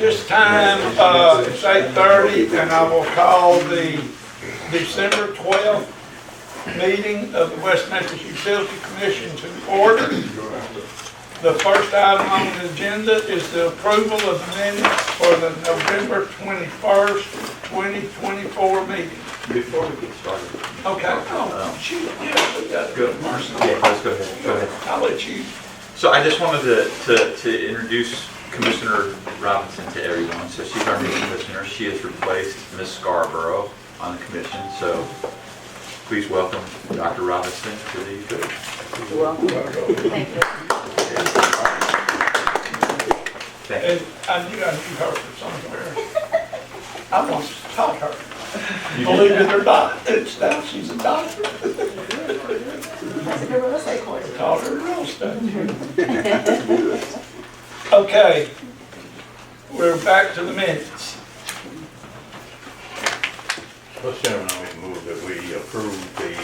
this time, it's 8:30, and I will call the December 12th meeting of the West Memphis Utility Commission to order. The first item on the agenda is the approval of the minutes for the November 21st, 2024 meeting. Before we get started. Okay. Oh, shoot, yeah, we got it. Good. Yeah, let's go ahead. Go ahead. I'll let you. So I just wanted to introduce Commissioner Robinson to everyone. So she's our new commissioner. She has replaced Ms. Scarborough on the commission. So please welcome Dr. Robinson to the utility. You're welcome. Thank you. Thank you. And I knew her from somewhere. I once taught her. Believe it or not, it's now she's a doctor. Taught her real estate. Okay, we're back to the minutes. Mr. Chairman, I move that we approve the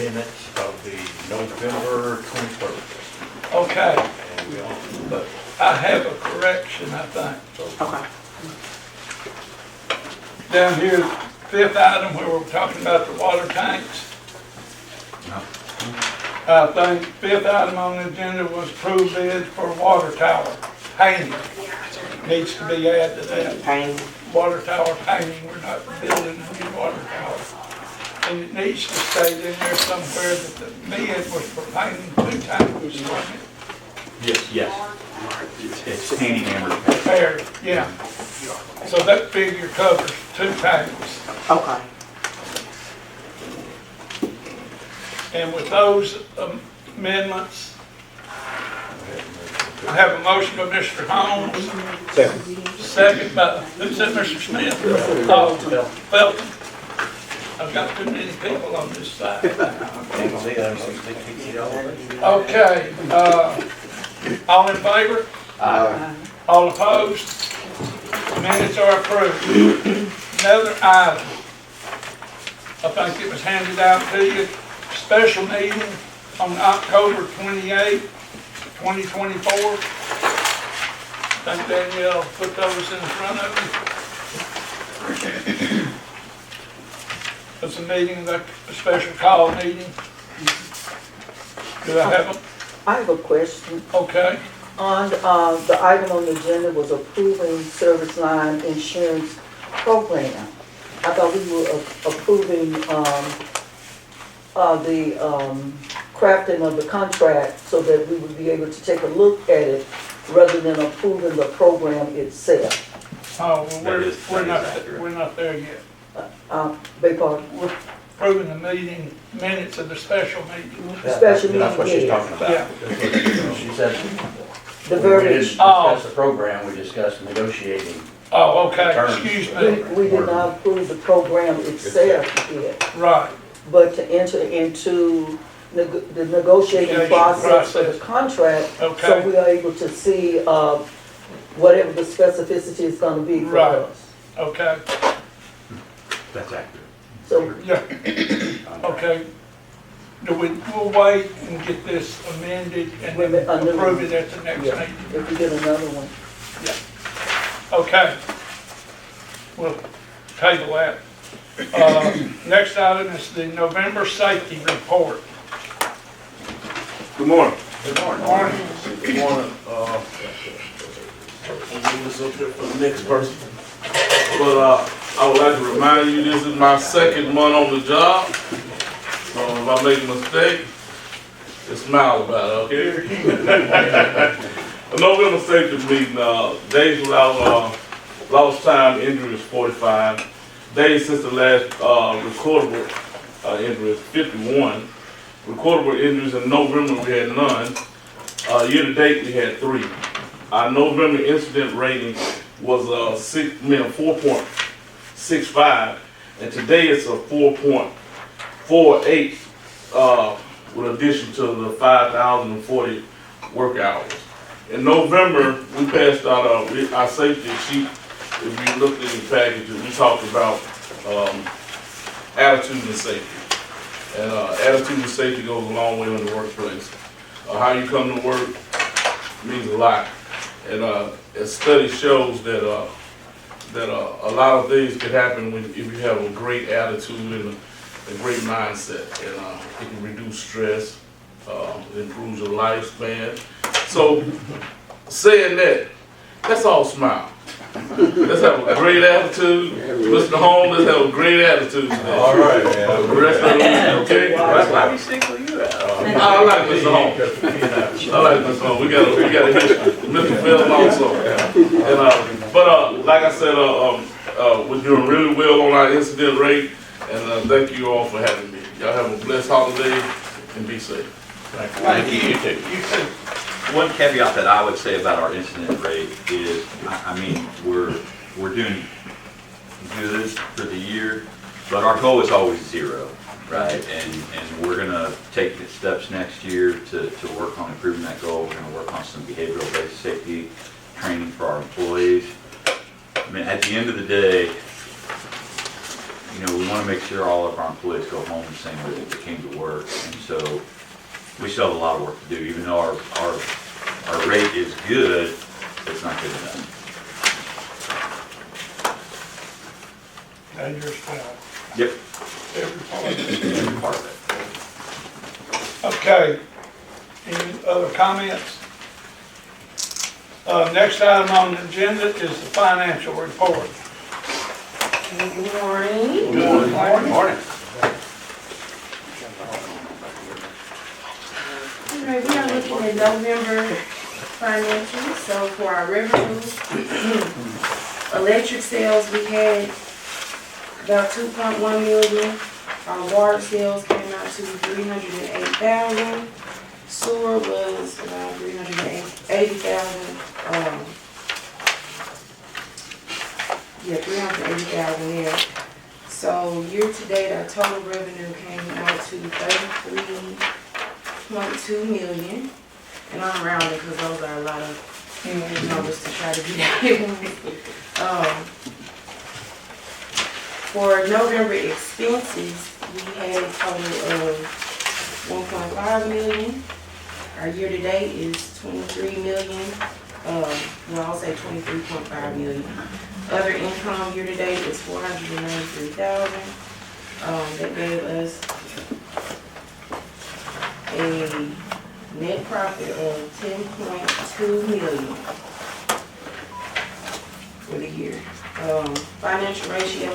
minutes of the November 21st. Okay, And we also, but I have a correction, I think. Okay. Down here, fifth item where we're talking about the water tanks. I think fifth item on the agenda was approved bid for water tower painting. Needs to be added to that. Pain. Water tower painting, we're not building a new water tower. And it needs to stay in there somewhere that the bid was for painting 2 tanks, wasn't it? Yes. It's painting and repair. Repair, yeah. So that figure covers 2 tanks. Okay. And with those amendments, I have a motion by Mr. Holmes. Second by, who said Mr. Smith? Oh, Felton. I've got too many people on this side. Okay, all in favor? Aye. All opposed? Minutes are approved. Another item, I think it was handed out to you, special meeting on October 28th, 2024. I think Danielle put those in front of you. It's a meeting, a special call meeting. Do I have them? I have a question. Okay. On, the item on the agenda was approving service line insurance program. I thought we were approving, the crafting of the contract so that we would be able to take a look at it rather than approving the program itself. Oh, well, That is accurate. we're not there yet. Beg pardon? We're approving the meeting minutes of the special meeting. Special That's what meeting, she's yes. talking about. Yeah. She said, The we didn't verbiage, discuss the program, we discussed negotiating. Oh, okay, Terms. excuse me. we did not approve the program itself yet, Right, but to enter into the negotiating process for the contract, so okay, we are able to see, whatever the specificity is gonna be for Right. us. okay, That's accurate. So, yeah, okay. We'll wait and get this amended and then approve it at the next yeah, meeting. if we get another one. Okay. We'll table that. Next item is the November safety report. Good morning. Good morning. Good morning. I'll move this up here for the next person. But I would like to remind you, this is my 2nd month on the job. So if I make a mistake, just smile about it, okay? The November safety meeting, days without lost time injury is 45. Days since the last recordable injury is 51. Recordable injuries in November, we had none. Year to date, we had 3. Our November incident rating was 4.65, and today it's a 4.48 with addition to the 5,040 work hours. In November, we passed out our safety sheet. If you looked at the packages, we talked about attitude and safety. And attitude and safety goes a long way in the workplace. How you come to work means a lot. And as study shows that that a lot of things can happen if you have a great attitude and a great mindset, and it can reduce stress, it improves your lifespan. So, saying that, let's all smile. Let's have a great attitude. Mr. Holmes, let's have a great attitude today. All right, man. The rest of the week, okay? Why do you single you out? I like Mr. Holmes. I like Mr. Holmes. We got a history. Mr. Phil also. And, but like I said, we're doing really well on our incident rate, and thank you all for having me. Y'all have a blessed holiday and be safe. Thank you. You too. One caveat that I would say about our incident rate is, I mean, we're doing good for the year, but our goal is always 0, right? And we're gonna take the steps next year to work on improving that goal. We're gonna work on some behavioral-based safety training for our employees. I mean, at the end of the day, you know, we wanna make sure all of our employees go home the same way that they came to work. And so we still have a lot of work to do. Even though our rate is good, it's not good enough. Dangerous job. Yep. Every part. Part of it. Okay, any other comments? Next item on the agenda is the financial report. Good morning. Good morning. Morning. All right, we are looking at November financials. So for our revenue, electric sales, we had about 2.1 million. Our water sales came out to 308,000. Sewer was around 380,000. 380,000 there. So year to date, our total revenue came out to 33.2 million. And I'm rounding because those are a lot of numbers to try to get out. For November expenses, we had a total of 1.5 million. Our year to date is 23 million. I'll say 23.5 million. Other income year to date is 493,000. That gave us a net profit of 10.2 million for the year. Financial ratio,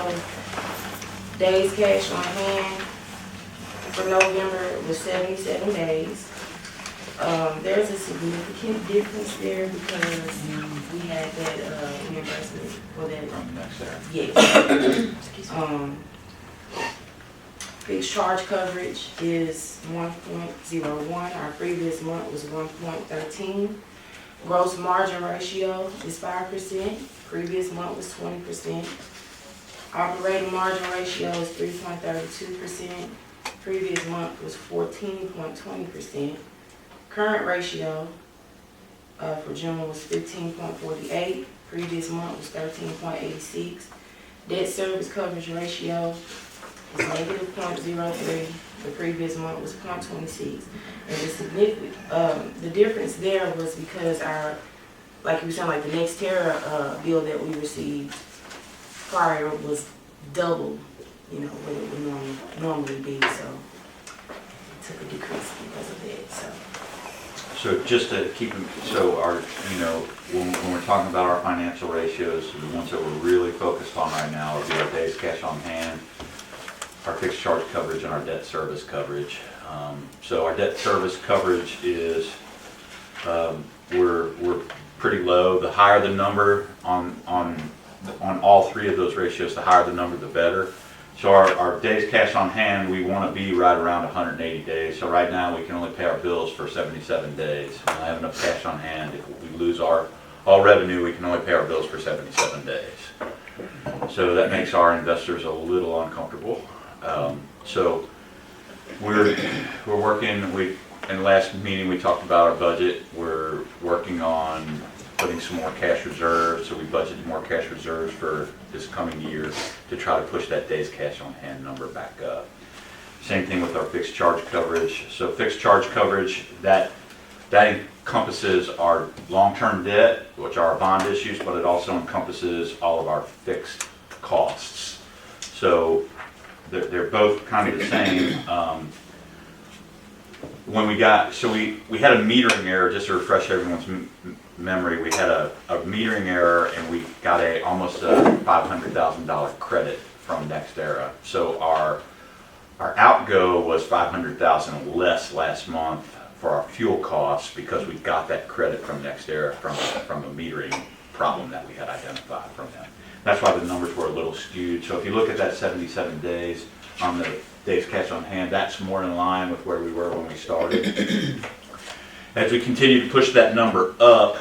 days cash on hand for November was 77 days. There's a significant difference there because we had that reimbursement for that. Yes. Fixed charge coverage is 1.01. Our previous month was 1.13. Gross margin ratio is 5%. Previous month was 20%. Operating margin ratio is 3.32%. Previous month was 14.20%. Current ratio for June was 15.48. Previous month was 13.86. Debt service coverage ratio is negative 0.03. The previous month was 0.26. And the significant, the difference there was because our, like you were saying, like the next Terra bill that we received prior was double, you know, what it would normally be. So it took a decrease because of that. So just to keep them, so our, you know, when we're talking about our financial ratios, the ones that we're really focused on right now would be our days cash on hand, our fixed charge coverage, and our debt service coverage. So our debt service coverage is, we're pretty low. The higher the number on all three of those ratios, the higher the number, the better. So our days cash on hand, we want to be right around 180 days. So right now we can only pay our bills for 77 days. We don't have enough cash on hand. If we lose all revenue, we can only pay our bills for 77 days. So that makes our investors a little uncomfortable. So we're working, in the last meeting we talked about our budget. We're working on putting some more cash reserves, so we budgeted more cash reserves for this coming year to try to push that days cash on hand number back up. Same thing with our fixed charge coverage. So fixed charge coverage, that That encompasses our long-term debt, which are our bond issues, but it also encompasses all of our fixed costs. So they're both kind of the same. When we got, so we had a metering error, just to refresh everyone's memory, we had a metering error and we got almost a $500,000 credit from NextEra. So our outgo was $500,000 less last month for our fuel costs because we got that credit from NextEra from a metering problem that we had identified from them. That's why the numbers were a little skewed. So if you look at that 77 days on the days cash on hand, that's more in line with where we were when we started. As we continue to push that number up,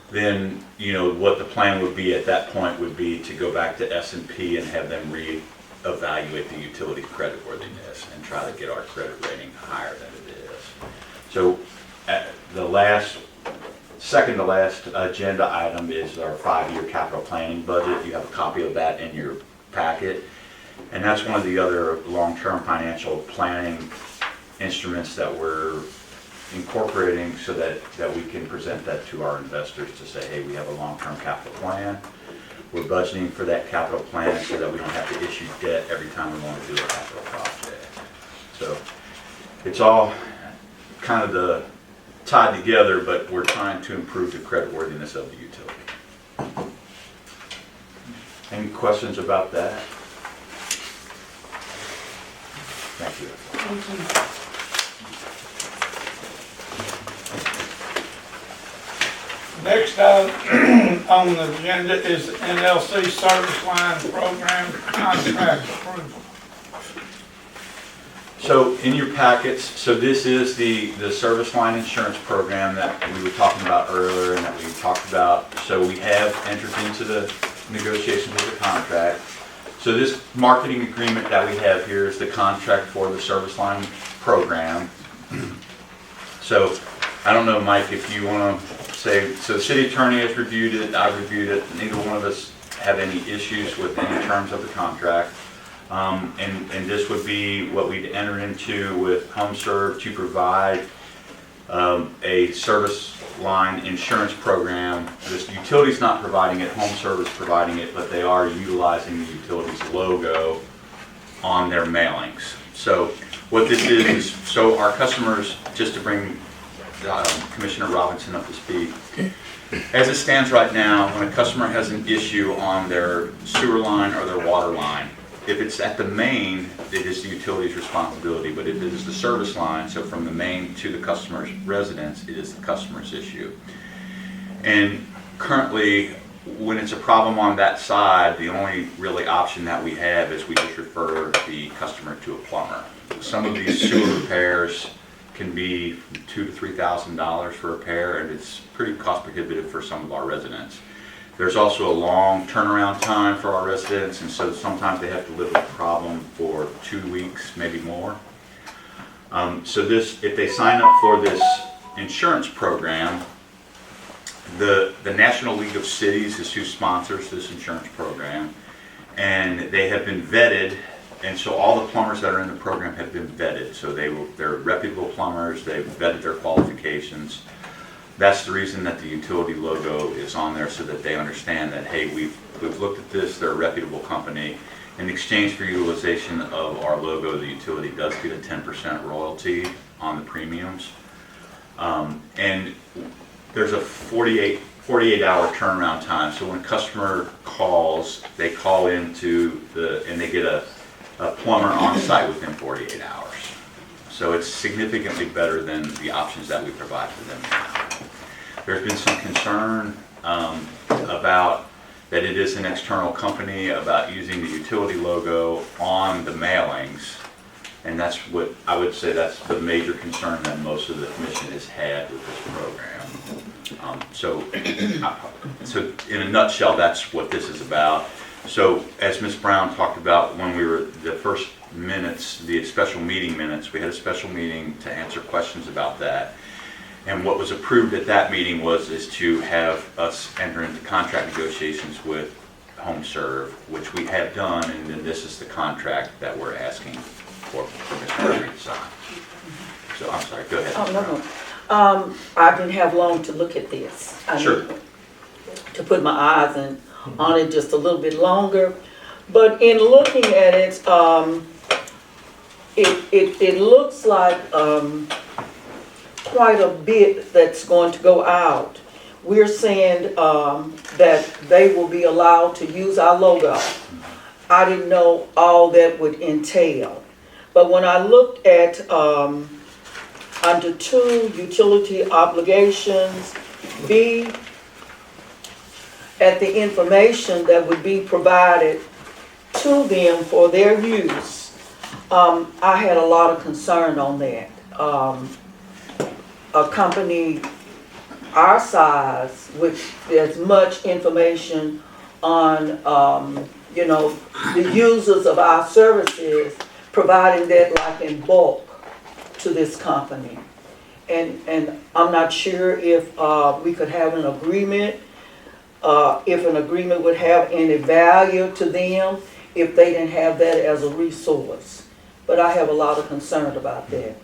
then, you know, what the plan would be at that point would be to go back to S&P and have them reevaluate the utility creditworthiness and try to get our credit rating higher than it is. So the second to last agenda item is our 5-year capital planning budget. You have a copy of that in your packet. And that's one of the other long-term financial planning instruments that we're incorporating so that we can present that to our investors to say, hey, we have a long-term capital plan. We're budgeting for that capital plan so that we don't have to issue debt every time we want to do a capital project. So it's all kind of tied together, but we're trying to improve the creditworthiness of the utility. Any questions about that? Thank you. Thank you. Next item on the agenda is the NLC Service Line Program Contract Approval. So in your packets, so this is the service line insurance program that we were talking about earlier and that we talked about. So we have entered into the negotiations with the contract. So this marketing agreement that we have here is the contract for the service line program. So I don't know, Mike, if you want to say, so the city attorney has reviewed it, I've reviewed it, neither one of us have any issues with any terms of the contract. And this would be what we'd enter into with HomeServe to provide a service line insurance program. This utility's not providing it, HomeServe is providing it, but they are utilizing the utility's logo on their mailings. So what this is so our customers, just to bring Commissioner Robinson up to speed, as it stands right now, when a customer has an issue on their sewer line or their water line, if it's at the main, it is the utility's responsibility, but if it is the service line, so from the main to the customer's residence, it is the customer's issue. And currently, when it's a problem on that side, the only really option that we have is we just refer the customer to a plumber. Some of these sewer repairs can be $2,000 to $3,000 for a repair, and it's pretty cost prohibitive for some of our residents. There's also a long turnaround time for our residents, and so sometimes they have to live with the problem for 2 weeks, maybe more. So this, if they sign up for this insurance program, the National League of Cities is who sponsors this insurance program, and they have been vetted, and so all the plumbers that are in the program have been vetted. So they're reputable plumbers, they've vetted their qualifications. That's the reason that the utility logo is on there, so that they understand that, hey, we've looked at this, they're a reputable company. In exchange for utilization of our logo, the utility does get a 10% royalty on the premiums. And there's a 48-hour turnaround time. So when a customer calls, they call into and they get a plumber on site within 48 hours. So it's significantly better than the options that we provide for them now. There's been some concern about that it is an external company, about using the utility logo on the mailings. And that's what I would say, that's the major concern that most of the commission has had with this program. So in a nutshell, that's what this is about. So as Ms. Brown talked about when we were, the first minutes, the special meeting minutes, we had a special meeting to answer questions about that. And what was approved at that meeting is to have us enter into contract negotiations with HomeServe, which we have done, and then this is the contract that we're asking for Mr. Murray to sign. So I'm sorry, go ahead. Oh, no. I didn't have long to look at this. I Sure. need to put my eyes on it just a little bit longer. But in looking at it, it looks like, quite a bit that's going to go out. We're saying, that they will be allowed to use our logo. I didn't know all that would entail. But when I looked at, under 2, utility obligations, B, at the information that would be provided to them for their use, I had a lot of concern on that. A company our size with as much information on, the users of our services, providing that like in bulk to this company. And I'm not sure if we could have an agreement, if an agreement would have any value to them if they didn't have that as a resource. But I have a lot of concern about that.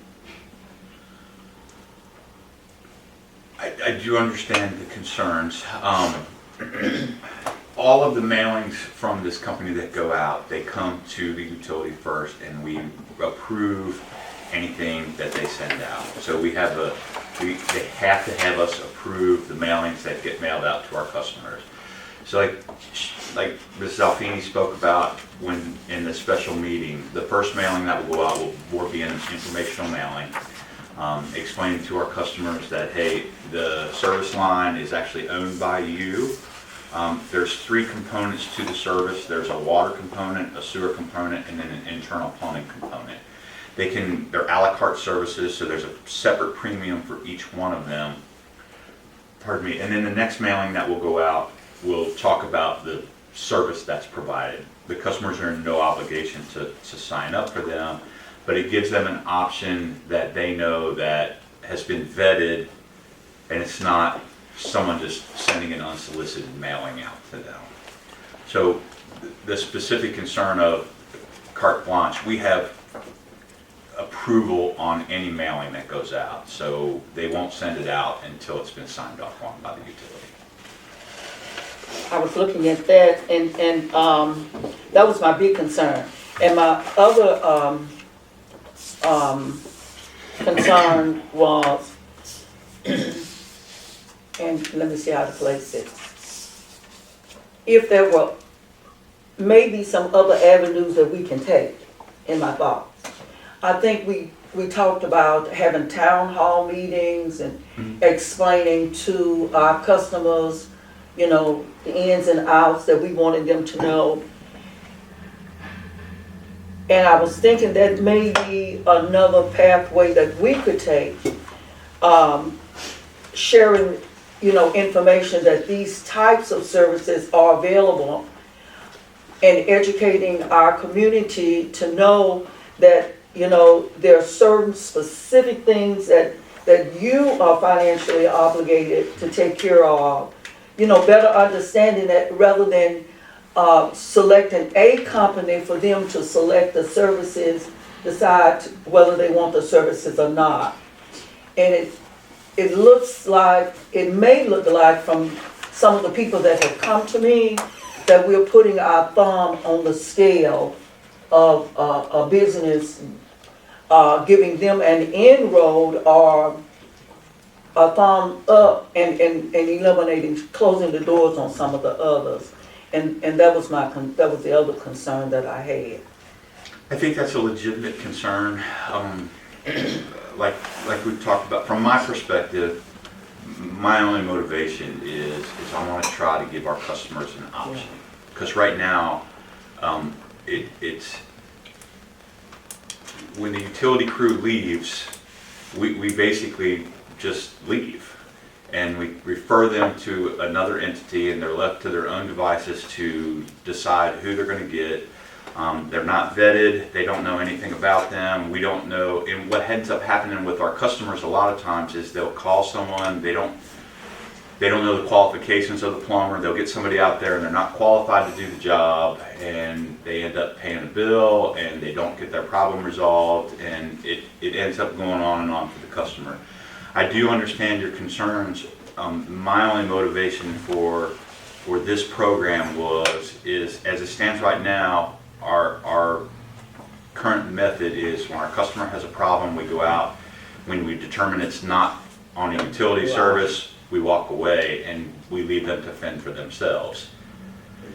I do understand the concerns. All of the mailings from this company that go out, they come to the utility first, and we approve anything that they send out. So they have to have us approve the mailings that get mailed out to our customers. So like Mrs. Alfini spoke about when in the special meeting, the first mailing that will go out will be an informational mailing. Explaining to our customers that, hey, the service line is actually owned by you. There's 3 components to the service. There's a water component, a sewer component, and then an internal plumbing component. They're a la carte services, so there's a separate premium for each one of them. Pardon me. And then the next mailing that will go out will talk about the service that's provided. The customers are in no obligation to sign up for them, but it gives them an option that they know that has been vetted, and it's not someone just sending an unsolicited mailing out to them. So the specific concern of carte blanche, we have approval on any mailing that goes out, so they won't send it out until it's been signed off on by the utility. I was looking at that, and that was my big concern. And my other concern was, and let me see how to place it. If there were maybe some other avenues that we can take, in my thoughts. I think we talked about having town hall meetings and explaining to our customers, the ins and outs that we wanted them to know. And I was thinking that may be another pathway that we could take, sharing, information that these types of services are available, and educating our community to know that, there are certain specific things that you are financially obligated to take care of. Better understanding that rather than selecting a company for them to select the services, decide whether they want the services or not. And it looks like, it may look like from some of the people that have come to me, that we're putting our thumb on the scale of a business, giving them an inroad or a thumb up and eliminating, closing the doors on some of the others. And that was the other concern that I had. I think that's a legitimate concern. Like we've talked about, from my perspective, my only motivation is I want to try to give our customers an option. Because right now, it's when the utility crew leaves, we basically just leave. And we refer them to another entity, and they're left to their own devices to decide who they're going to get. They're not vetted. They don't know anything about them. We don't know. And what ends up happening with our customers a lot of times is they'll call someone. They don't know the qualifications of the plumber. They'll get somebody out there, and they're not qualified to do the job, and they end up paying a bill, and they don't get their problem resolved, and it ends up going on and on for the customer. I do understand your concerns. My only motivation for this program is as it stands right now, our current method is when our customer has a problem, we go out. When we determine it's not on a utility service, we walk away and we leave them to fend for themselves.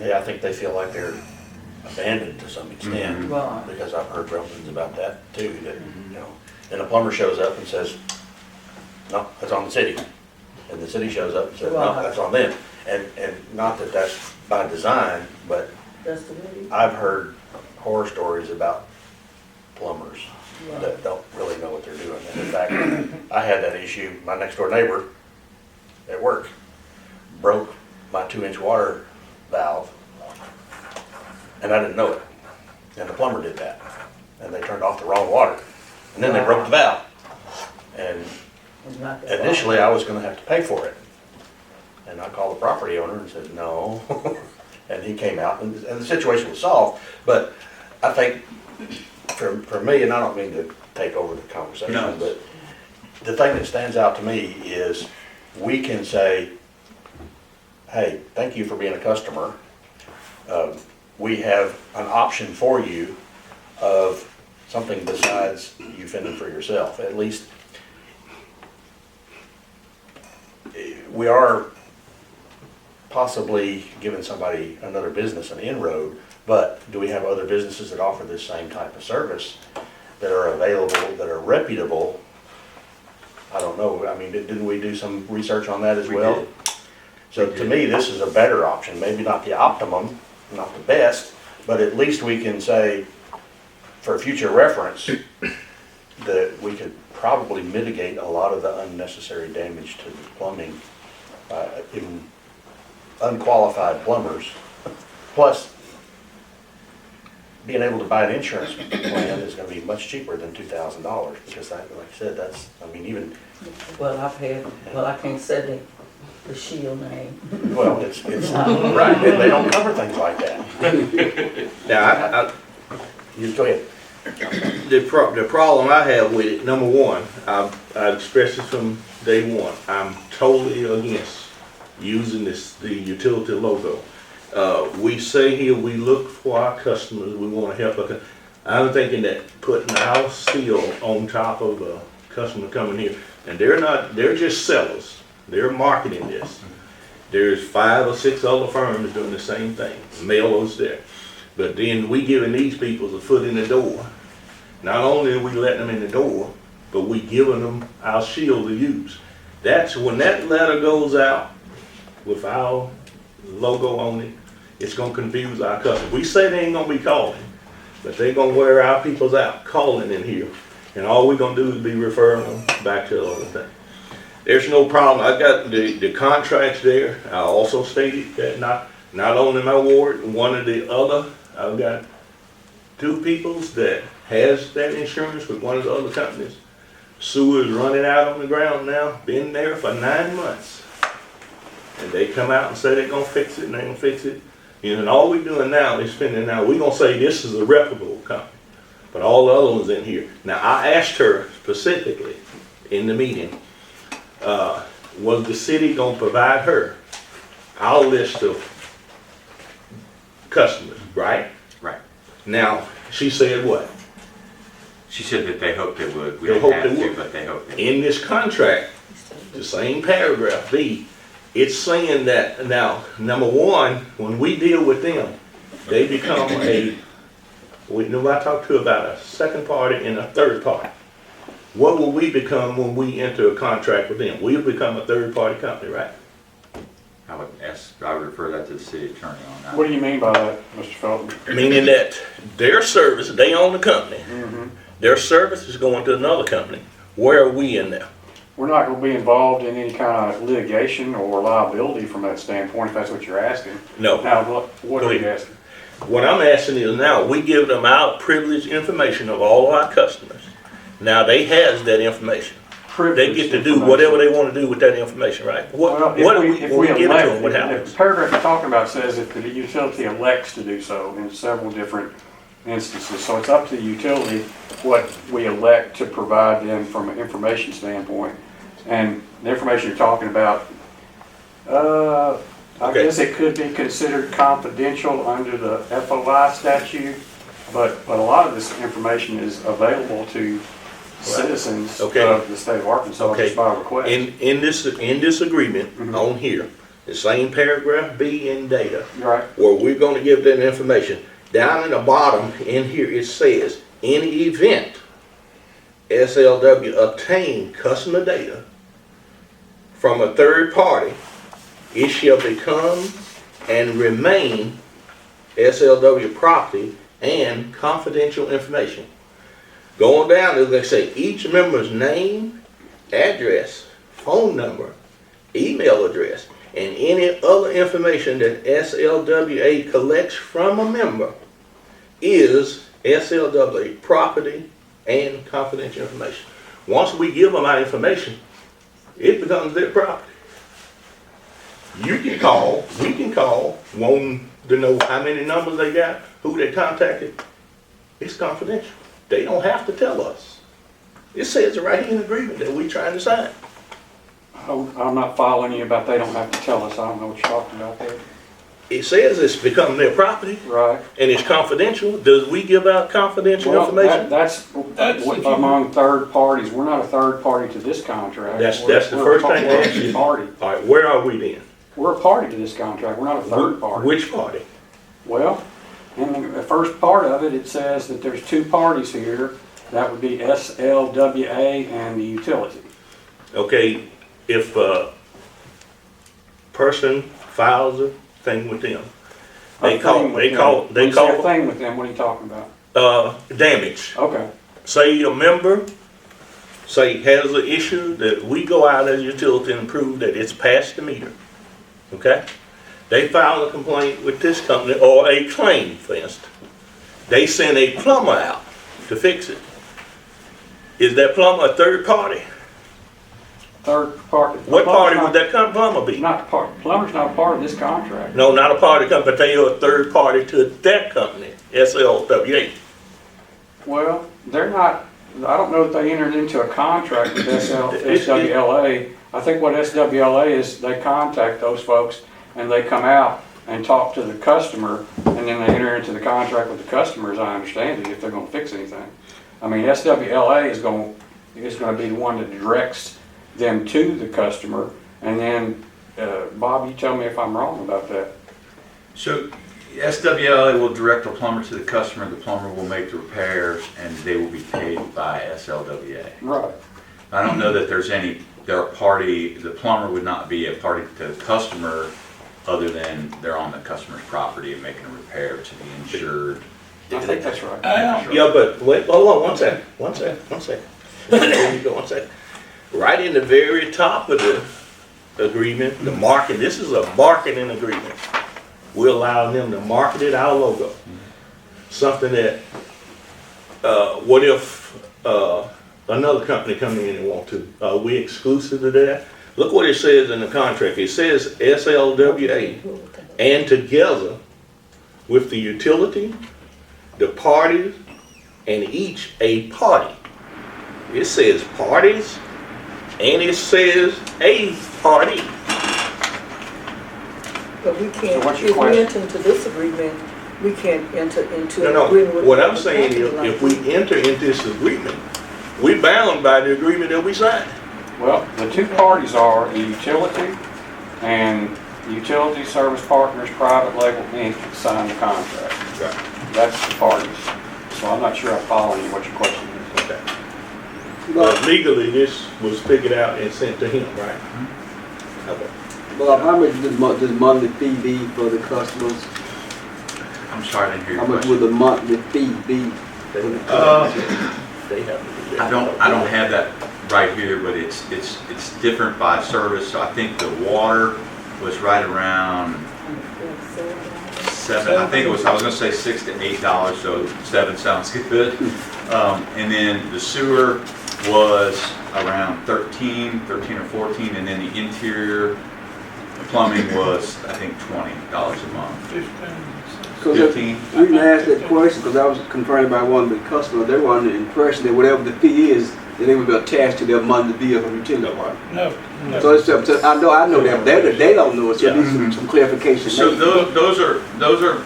I think they feel like they're abandoned to some extent, Right. because I've heard rumblings about that too, that, you know, and a plumber shows up and says, no, that's on the city. And the city shows up and says, no, Right. that's on them. And not that that's by design, but That's the way. I've heard horror stories about plumbers Right. that don't really know what they're doing. And in fact, I had that issue, my next door neighbor at work broke my 2-inch water valve, and I didn't know it. And the plumber did that. And they turned off the wrong water. And then they broke the valve. And It's not that initially, I was gonna have to pay for it. And I called the property owner and said, no. And he came out, and the situation was solved. But I think, for me, and I don't mean to take over the conversation, No. but the thing that stands out to me is we can say, hey, thank you for being a customer. We have an option for you of something besides you fending for yourself. At least, we are possibly giving somebody another business an inroad, but do we have other businesses that offer this same type of service that are available, that are reputable? I don't know. I mean, didn't we do some research on that as We well? did. So We to did. me, this is a better option, maybe not the optimum, not the best, but at least we can say, for future reference, that we could probably mitigate a lot of the unnecessary damage to the plumbing, even unqualified plumbers. Plus, being able to buy an insurance plan is gonna be much cheaper than $2,000, because that, like I said, that's, I mean, even, Well, I can't say the shield name. well, it's, right, they don't cover things like that. Now, You go ahead. the problem I have with it, number one, I expressed this from day one. I'm totally against using the utility logo. We say here we look for our customers, we want to help our. I'm thinking that putting our seal on top of a customer coming here, and they're just sellers. They're marketing this. There's 5 or 6 other firms doing the same thing. Mailers there. But then we giving these people a foot in the door. Not only are we letting them in the door, but we giving them our shield to use. That's when that letter goes out with our logo on it, it's gonna confuse our customers. We say they ain't gonna be calling, but they gonna wear our peoples out calling in here. And all we gonna do is be referring them back to the other thing. There's no problem. I got the contracts there. I also stated that not only my ward, one of the other, I've got 2 peoples that has that insurance with one of the other companies. Sewer is running out on the ground now, been there for 9 months. And they come out and say they're gonna fix it, and they're gonna fix it. And all we're doing now is spending now, we're gonna say this is a reputable company. But all the other ones in here. Now, I asked her specifically in the meeting, was the city gonna provide her our list of customers, right? Right. Now, she said what? She said that they hoped they would. We They don't hoped have they to, would. but they hoped they would. In this contract, the same paragraph B, it's saying that now, number one, when we deal with them, they become we know I talked to about a second party and a third party. What will we become when we enter a contract with them? We'll become a third party company, right? I would refer that to the city attorney on that. What do you mean by that, Mr. Felton? Meaning that their service, they own the company. Their service is going to another company. Where are we in there? We're not going to be involved in any kind of litigation or liability from that standpoint, if that's what you're asking. No. Now, what Go are you ahead. asking? What I'm asking is now, we give them our privileged information of all our customers. Now they has that information. They get to do whatever they want to do with that information, right? Well, When we give it to them, what if happens? the paragraph you're talking about says if the utility elects to do so in several different instances. So it's up to the utility what we elect to provide them from an information standpoint. And the information you're talking about, I Okay. guess it could be considered confidential under the FOI statute, but a lot of this information is available to citizens Okay. of the state of Arkansas Okay. just by request. In this agreement Mhm. on here, the same paragraph B in data, Right, where we're gonna give that information, down in the bottom in here, it says, in the event SLW obtain customer data from a third party, it shall become and remain SLW property and confidential information. Going down, they say each member's name, address, phone number, email address, and any other information that SLWA collects from a member is SLWA property and confidential information. Once we give them our information, it becomes their property. You can call, we can call, wanting to know how many numbers they got, who they contacted. It's confidential. They don't have to tell us. It says it right here in the agreement that we trying to sign. I'm not following you about they don't have to tell us, I don't know what you're talking about there. It says it's become their property Right. and it's confidential. Does we give out confidential Well, information? that's among third parties, we're not a third party to this contract. That's We're- the we're a first thing I asked you. Party. All right, where are we then? We're a party to this contract, we're not a third party. Which party? Well, in the first part of it, it says that there's two parties here. That would be SLWA and the utility. Okay, if a person files a thing with them, they A call thing with them. When you say a thing with them, what are you talking about? damage. Okay, Say a member, say has an issue that we go out as a utility and prove that it's past the meter. Okay? They file a complaint with this company or a claim, for instance. They send a plumber out to fix it. Is that plumber a third party? third party. What party would that plumber be? Not part, plumber's not a part of this contract. No, not a party company, but they are a third party to that company, SLWA. Well, they're not, I don't know that they entered into a contract with SWLA. I think what SWLA is, they contact those folks and they come out and talk to the customer and then they enter into the contract with the customer, as I understand it, if they're gonna fix anything. I mean, SWLA is gonna be the one that directs them to the customer, and then, Bob, you tell me if I'm wrong about that. So SWLA will direct the plumber to the customer, the plumber will make the repairs, and they will be paid by SLWA. Right. I don't know that they're a party, the plumber would not be a party to the customer other than they're on the customer's property and making a repair to the insured. I think that's right. Yeah, but wait, hold on one second. There you go, 1 second. Right in the very top of the agreement, the market, this is a marketing agreement. We allow them to market it, our logo. Something that, what if another company come in and want to? Are we exclusive to that? Look what it says in the contract. It says SLWA and together with the utility, the parties, and each a party. It says parties, and it says a party. But we So can't, what's your if we question? enter into this agreement, we can't enter into an No, agreement no, with. what I'm a saying is, company if like we enter into this agreement, we're bound by the agreement that we signed. Well, the two parties are the utility and the Utility Service Partners Private Label Inc. signed the contract. Right. That's the parties. So I'm not sure I'm following you, what your question is. Okay. But legally, this was figured out and sent to him, right? Okay. Bob, how much does monthly fee be for the customers? I'm sorry, I didn't hear your How much question. would the monthly fee be for the customers? They have to do that. I don't have that right here, but it's different by service. So I think the water was right around $7. I think it was, I was gonna say $6 to $8, so $7 sounds good. And then the sewer was around 13 or 14, and then the interior plumbing was, I think, $20 a month. 15. The reason I asked that question, because I was confronted by one of the customers, they were under the impression that whatever the fee is, that they would be attached to their monthly bill from utility department. No, no. So I know that, they don't know it, so need some clarification. So made. those are,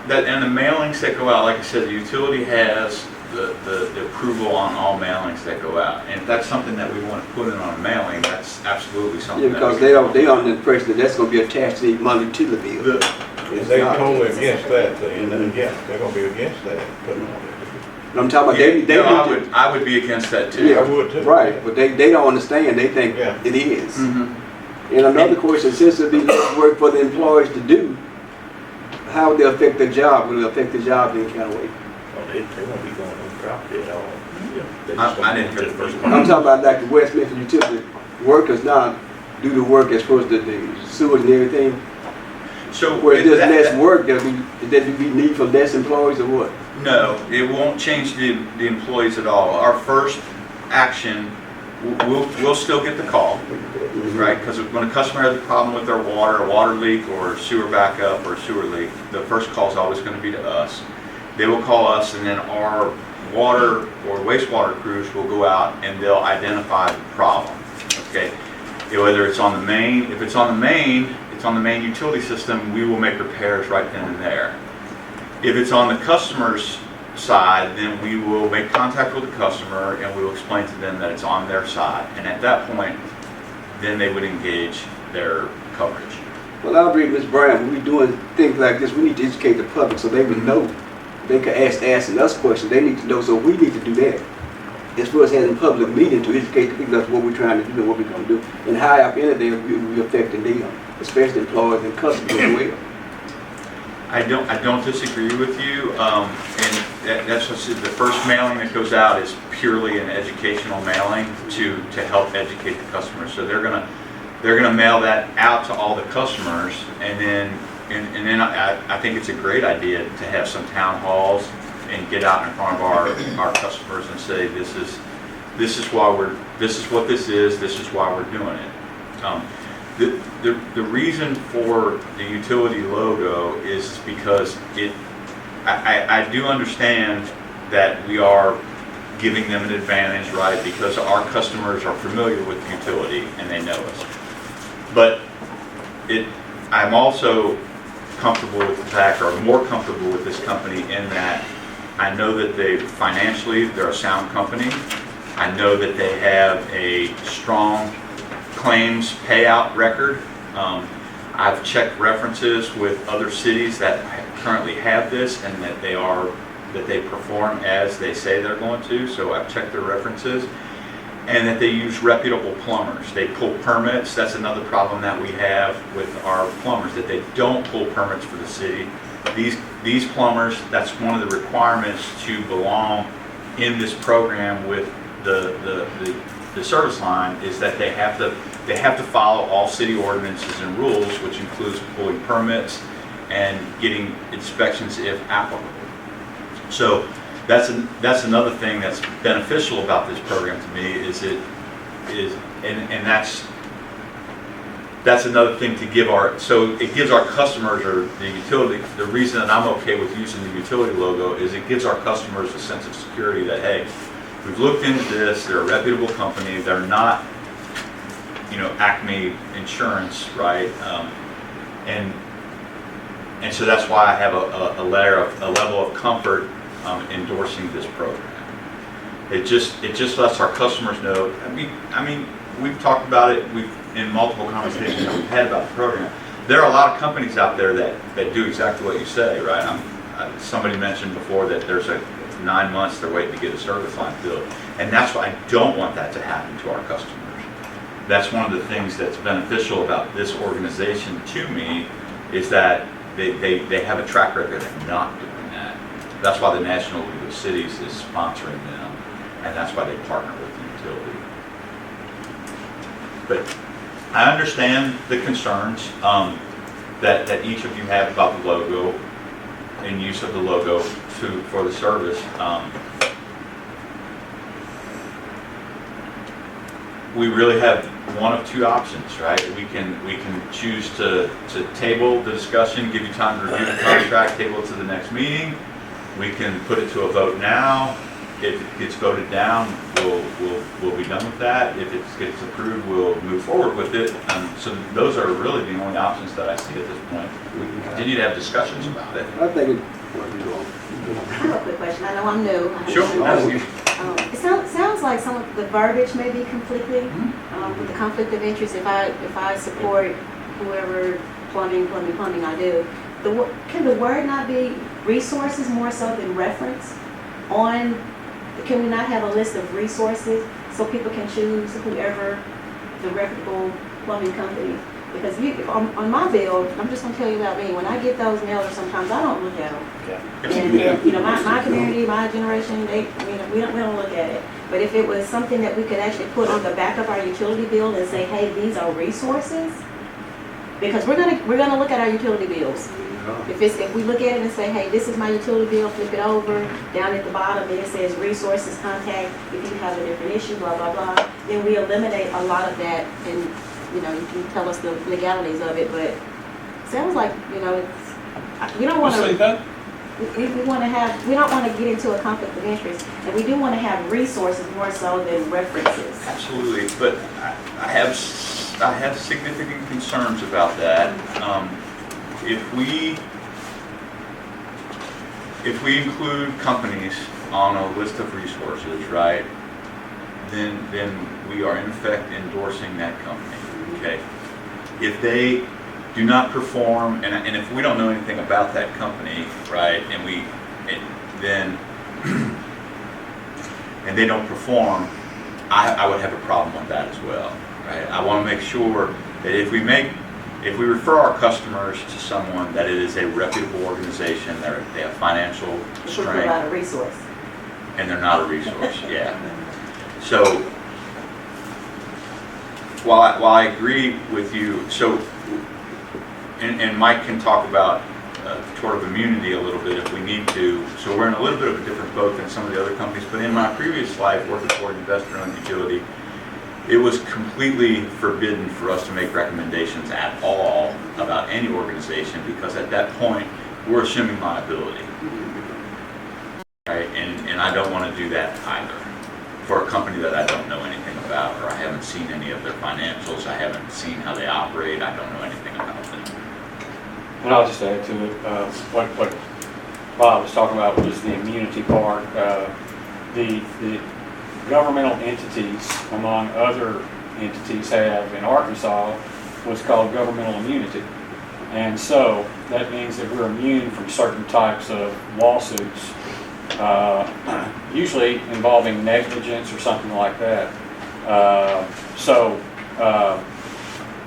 that, and the mailings that go out, like I said, the utility has the approval on all mailings that go out. And if that's something that we want to put in on a mailing, that's absolutely something. Yeah, because they on the impression that that's gonna be attached to the monthly utility bill. If they totally against that, then, yeah, they're gonna be against that, putting on it. And I'm talking about, they No, need to. I would be against that too. Yeah, I would too. Right, but they don't understand, they think Yeah. it is. Mhm. And another question, since it'll be less work for the employees to do, how would they affect their job? Will it affect their job in any kind of way? Well, they won't be going on property at all. They I just gonna didn't hear the first part. I'm talking about like the West Memphis Utility workers now do the work as far as the sewage and everything. So Where with there's that- less work, there'll be need for less employees or what? No, it won't change the employees at all. Our first action, we'll still get the call, right? Because when a customer has a problem with their water, a water leak or sewer backup or sewer leak, the first call is always going to be to us. They will call us, and then our water or wastewater crews will go out and they'll identify the problem, okay? Whether it's on the main, if it's on the main, it's on the main utility system, we will make repairs right then and there. If it's on the customer's side, then we will make contact with the customer and we will explain to them that it's on their side. And at that point, then they would engage their coverage. Well, I agree with Ms. Brown, when we doing things like this, we need to educate the public so they would know. They could asking us questions, they need to know, so we need to do that. As far as having a public meeting to educate the people, that's what we're trying to do and what we're gonna do. And how, if anything, we'll be affecting them, especially employees and customers as well. I don't disagree with you, and that's what the first mailing that goes out is purely an educational mailing to help educate the customers. So they're gonna mail that out to all the customers, and then I think it's a great idea to have some town halls and get out in front of our customers and say this is what this is why we're doing it. The reason for the utility logo is because I do understand that we are giving them an advantage, right? Because our customers are familiar with the utility and they know us. But I'm also comfortable with the fact, or more comfortable with this company in that I know that they're a sound company. I know that they have a strong claims payout record. I've checked references with other cities that currently have this and that they perform as they say they're going to. So I've checked their references, and that they use reputable plumbers. They pull permits. That's another problem that we have with our plumbers, that they don't pull permits for the city. These plumbers, that's one of the requirements to belong in this program with the service line, is that they have to follow all city ordinances and rules, which includes pulling permits and getting inspections if applicable. So that's another thing that's beneficial about this program to me, and that's another thing to give it gives our customers, or the utility, the reason that I'm okay with using the utility logo is it gives our customers a sense of security that, hey, we've looked into this, they're a reputable company, they're not, Acme Insurance, right? And so that's why I have a level of comfort endorsing this program. It just lets our customers know. I mean, we've talked about it. In multiple conversations that we've had about the program. There are a lot of companies out there that do exactly what you say, right? Somebody mentioned before that there's 9 months they're waiting to get a service line built, and that's why I don't want that to happen to our customers. That's one of the things that's beneficial about this organization to me, is that they have a track record of not doing that. That's why the National League of Cities is sponsoring them, and that's why they partner with the utility. But I understand the concerns that each of you have about the logo and use of the logo for the service. We really have one of two options, right? We can choose to table the discussion, give you time to review the contract, table it to the next meeting. We can put it to a vote now. If it gets voted down, we'll we'll be done with that. If it gets approved, we'll move forward with it. So those are really the only options that I see at this point. We can continue to have discussions about it. I think it, I have a quick question. I know I'm new. Sure. It sounds like some of the verbiage may be conflicting with the conflict of interest. If I support whoever plumbing I do, can the word not be resources more so than reference on? Can we not have a list of resources so people can choose whoever the reputable plumbing company? Because if on my bill, I'm just gonna tell you about me. When I get those mailed, sometimes I don't look at them. And you know, my community, my generation, we don't look at it. But if it was something that we could actually put on the back of our utility bill and say, hey, these are resources, because we're gonna look at our utility bills. If we look at it and say, hey, this is my utility bill, flip it over, down at the bottom, and it says resources, contact, if you have a different issue, blah, blah, blah, then we eliminate a lot of that, and, you know, you can tell us the legalities of it, but it sounds like, you know, we don't want See to, that? we don't want to get into a conflict of interest, and we do want to have resources more so than references. Absolutely, but I have significant concerns about that. If we include companies on a list of resources, right, then we are in effect endorsing that company, okay? If they do not perform, and if we don't know anything about that company, right, and they don't perform, I would have a problem with that as well, right? I want to make sure that if we refer our customers to someone, that it is a reputable organization, they have financial If we strength, provide a resource. and they're not a resource, yeah. So, while I agree with you, so, and Mike can talk about sort of immunity a little bit if we need to, so we're in a little bit of a different boat than some of the other companies, but in my previous life, working for an investor-owned utility, it was completely forbidden for us to make recommendations at all about any organization, because at that point, we're assuming liability. Right? And I don't want to do that either for a company that I don't know anything about, or I haven't seen any of their financials, I haven't seen how they operate, I don't know anything about them. And I'll just add to it, what Bob was talking about was the immunity part. The governmental entities, among other entities, have in Arkansas what's called governmental immunity. And so that means that we're immune from certain types of lawsuits, usually involving negligence or something like that.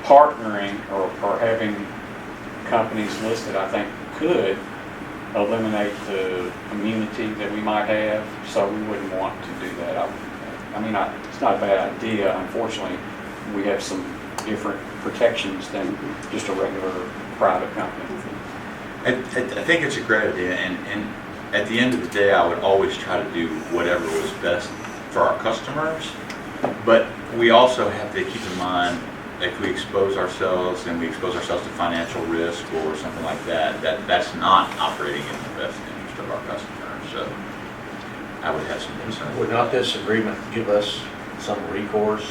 Partnering or having companies listed, I think, could eliminate the immunity that we might have, so we wouldn't want to do that. It's not a bad idea. Unfortunately, we have some different protections than just a regular private company. I think it's a great idea, and at the end of the day, I would always try to do whatever was best for our customers, but we also have to keep in mind, if we expose ourselves to financial risk or something like that, that's not operating in the best interest of our customers. So I would have some concern. Would not this agreement give us some recourse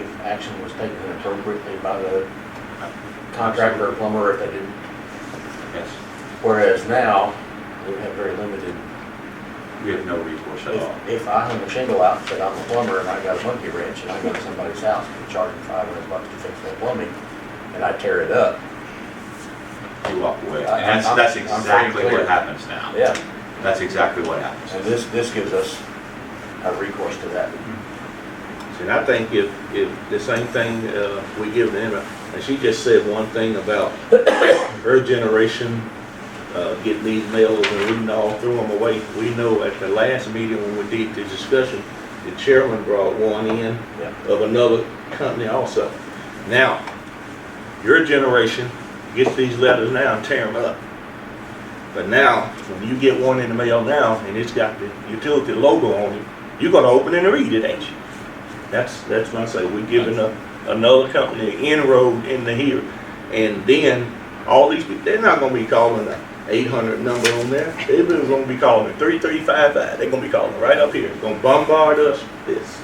if action was taken inappropriately by the contractor or plumber if they didn't? Yes. Whereas now, we have very limited. We have no recourse at all. If I hung a shingle out and said I'm a plumber and I got a monkey wrench and I go to somebody's house and charge them $500 to fix their plumbing and I tear it up. You walk away. And that's exactly what happens now. Yeah. That's exactly what happens. And this gives us a recourse to that. And I think if the same thing we give them, and she just said one thing about her generation getting these mails and reading all through them away. We know at the last meeting when we did the discussion, the chairman brought one in of another company also. Now, your generation gets these letters now and tear them up. But now, when you get one in the mail now and it's got the utility logo on it, you're gonna open it and read it, ain't you? That's what I say. We're giving another company an inroad into here, and then all these people, they're not gonna be calling the 800 number on there. They're gonna be calling the 3355. They're gonna be calling right up here. They're gonna bombard us with this.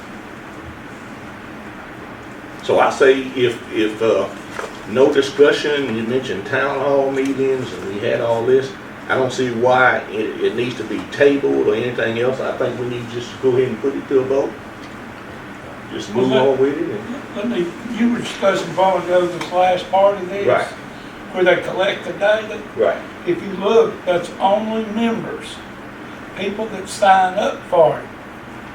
So I say if no discussion, you mentioned town hall meetings and we had all this, I don't see why it needs to be tabled or anything else. I think we need to just go ahead and put it to a vote. Just move on with it. You were discussing a while ago this last part of this. Right. Where they collect the data. Right. If you look, that's only members. People that sign up for it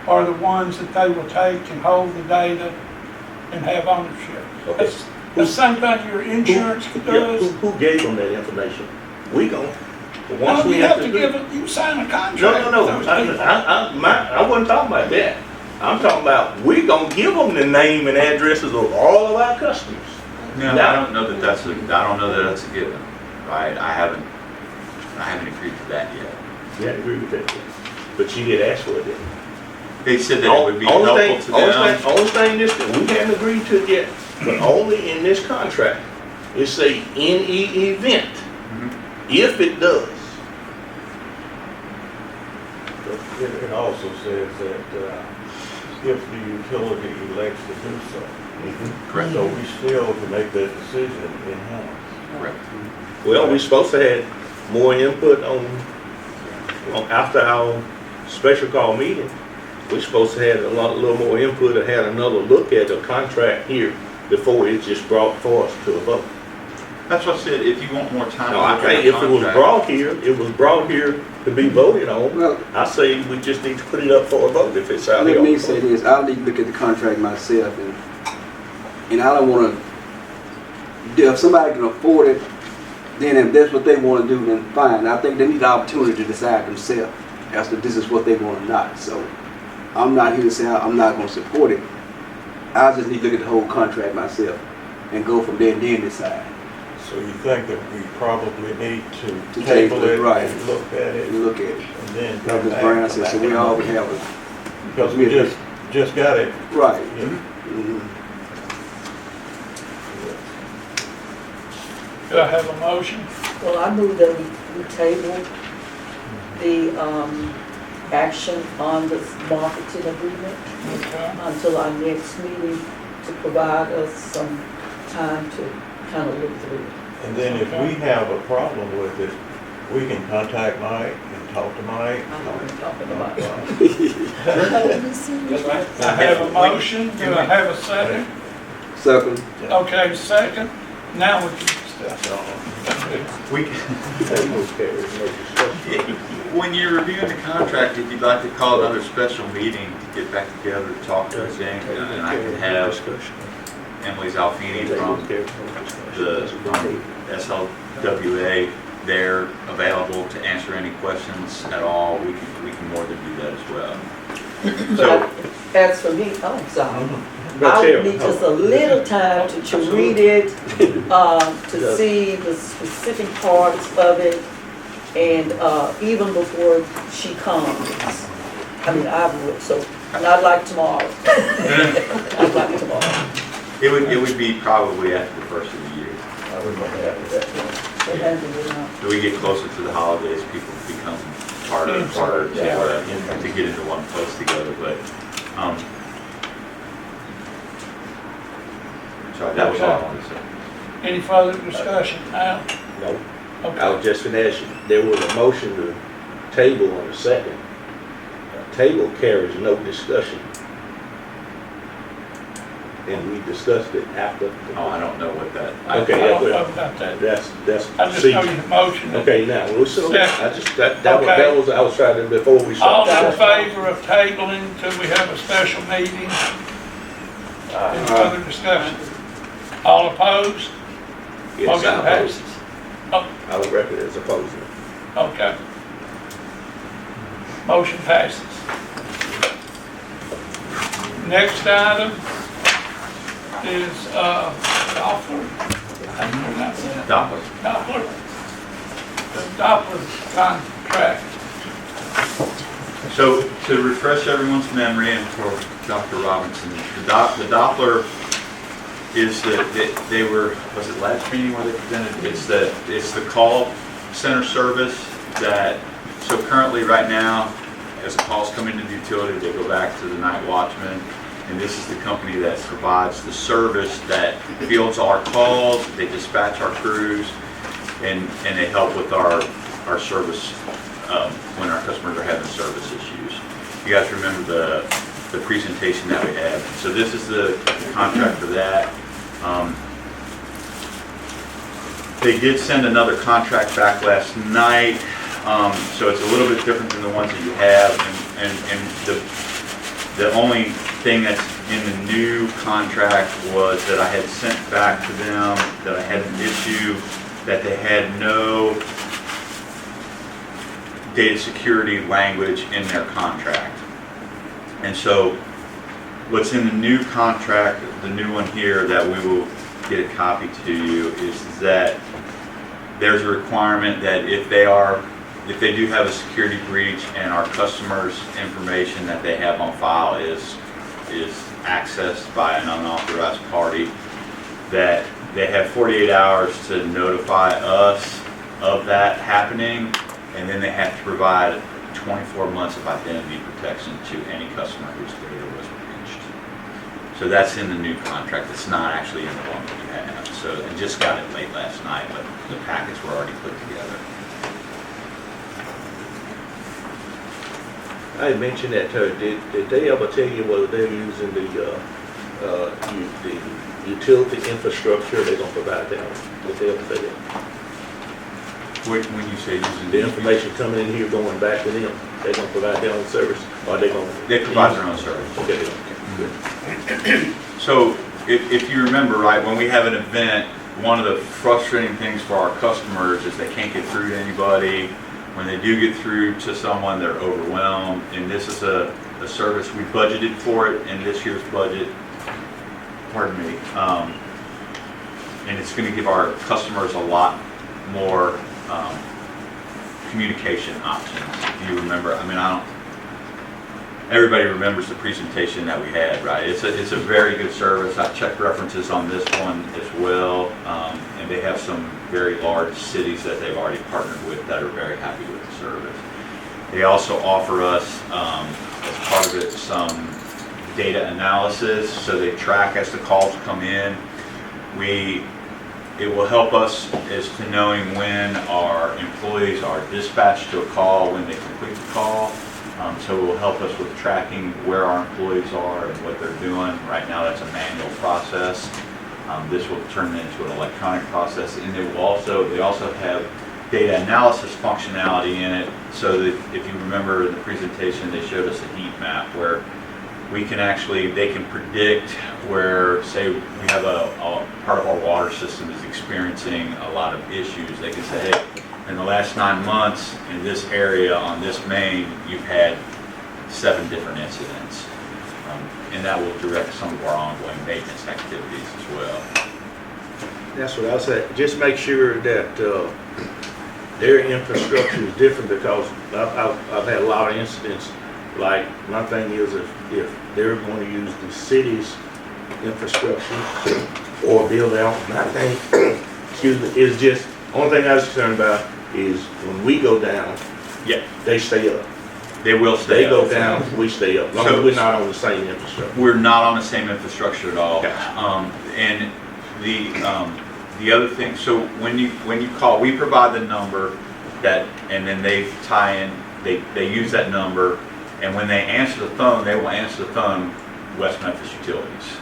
are the ones that they will take and hold the data and have ownership. Okay. That's the same thing your insurance does. Who gave them that information? We gon'. No, Once we you have to agree- give it, you sign a contract. No. with those people. I wasn't talking about that. I'm talking about, we gonna give them the name and addresses of all of our customers. No, I don't know that that's a given, right? I haven't agreed to that yet. Yeah, I agree with that. But she did ask for it, didn't They said that it would be Only helpful to them. Only thing this, we haven't agreed to it yet, but only in this contract, it say any event, if it does. It also says that if the utility elects to do so. Correct. So we still can make that decision in-house. Correct. Well, we supposed to have more input on after our special call meeting. We're supposed to have a little more input and had another look at the contract here before it's just brought for us to a vote. That's what I said, if you want more time. No, to I look at think the if it was contract- it was brought here to be voted on. Well, I say we just need to put it up for a vote if it's out let here. me say this, I need to look at the contract myself, and I don't wanna, if somebody can afford it, then if that's what they wanna do, then fine. I think they need the opportunity to decide themselves as to this is what they want or not. So I'm not here to say I'm not gonna support it. I just need to look at the whole contract myself and go from there and then decide. So you think that we probably need to To table table it, it right. and look at it And look at it. and then Like come Ms. back? Brown said, so we all would have it. Because we just got it. Right. Yeah. Mhm. Do I have a motion? Well, I move that we table the action on this marketing agreement Okay. until our next meeting to provide us some time to kind of look through it. And then if we have a problem with it, we can contact Mike and talk to Mike. I'm already talking about it. I have a motion, do I have a second? Second. Okay, second, now we can discuss. We, when you're reviewing the contract, if you'd like to call another special meeting to get back together to talk to us again, and I can have Emily's Alfini from the SLWA there available to answer any questions at all. We can more than do that as well. So, As for me, oh, I'm sorry. No, I Chair. would need just a little time to read it, to see the specific parts of it, and even before she comes. I mean, I would, so not like tomorrow. Not like tomorrow. it would be probably after the first of the year. I would look at it. It hasn't been out. So we get closer to the holidays, people become harder and harder to get into one place together, but, sorry, that was all I wanted to say. Any further discussion now? No, I Okay. was just gonna ask you, there was a motion to table on a second. A table carries no discussion. And we discussed it after. Oh, I don't know what that. I Okay, don't yeah, know but about that. that's, I just see, know your motion. okay, now, listen, I just, that Okay. was, I was trying to, before we All started. in favor of tabling till we have a special meeting? Any further discussion? All opposed? Yes, Motion I oppose. passes. Oh, I would record as opposing. okay. Motion passes. Next item is Doppler. How do you pronounce that? Doppler. Doppler. The Doppler contract. So to refresh everyone's memory and for Dr. Robinson, the Doppler is they were, was it last meeting where they presented? It's the call center service that, so currently right now, as calls come into the utility, they go back to the night watchman And this is the company that provides the service that fields our calls, they dispatch our crews, and they help with our service when our customers are having service issues. You guys remember the presentation that we had. So this is the contract for that. They did send another contract back last night, so it's a little bit different than the ones that you have. And the only thing that's in the new contract was that I had sent back to them that I had an issue that they had no data security language in their contract. And so what's in the new contract, the new one here that we will get a copy to you, is that there's a requirement that if they do have a security breach and our customers' information that they have on file is accessed by an unauthorized party, that they have 48 hours to notify us of that happening, and then they have to provide 24 months of identity protection to any customer whose data was breached. So that's in the new contract. It's not actually in the one that you have. So I just got it late last night, but the packets were already put together. I had mentioned that to her. Did they ever tell you whether they're using the utility infrastructure they're gonna provide them? Did they ever say that? When you say using The information coming in here going back to them, they're gonna provide their own service, or are they gonna? they provide their own service. Okay. So if you remember, right, when we have an event, one of the frustrating things for our customers is they can't get through to anybody. When they do get through to someone, they're overwhelmed. And this is a service, we budgeted for it in this year's budget. Pardon me. And it's going to give our customers a lot more communication options. If you remember, everybody remembers the presentation that we had, right? It's a very good service. I checked references on this one as well, and they have some very large cities that they've already partnered with that are very happy with the service. They also offer us, as part of it, some data analysis, so they track as the calls come in. It will help us as to knowing when our employees are dispatched to a call, when they complete the call. So it will help us with tracking where our employees are and what they're doing. Right now, that's a manual process. This will turn into an electronic process, and they also have data analysis functionality in it. So that if you remember in the presentation, they showed us a heat map where they can predict where, say, we have a part of our water system is experiencing a lot of issues. They can say, hey, in the last 9 months in this area on this main, you've had 7 different incidents. And that will direct some of our ongoing maintenance activities as well. That's what I said. Just make sure that their infrastructure is different, because I've had a lot of incidents. Like, my thing is, if they're going to use the city's infrastructure or build out, my thing, excuse me, is just, only thing I was concerned about is when we go down, Yeah, they stay up. they will stay They up. go down, we stay up. As long as we're not on the same infrastructure. We're not on the same infrastructure at all. Gotcha. And the other thing, so when you call, we provide the number and then they tie in, they use that number, and when they answer the phone, they will answer the phone West Memphis Utilities.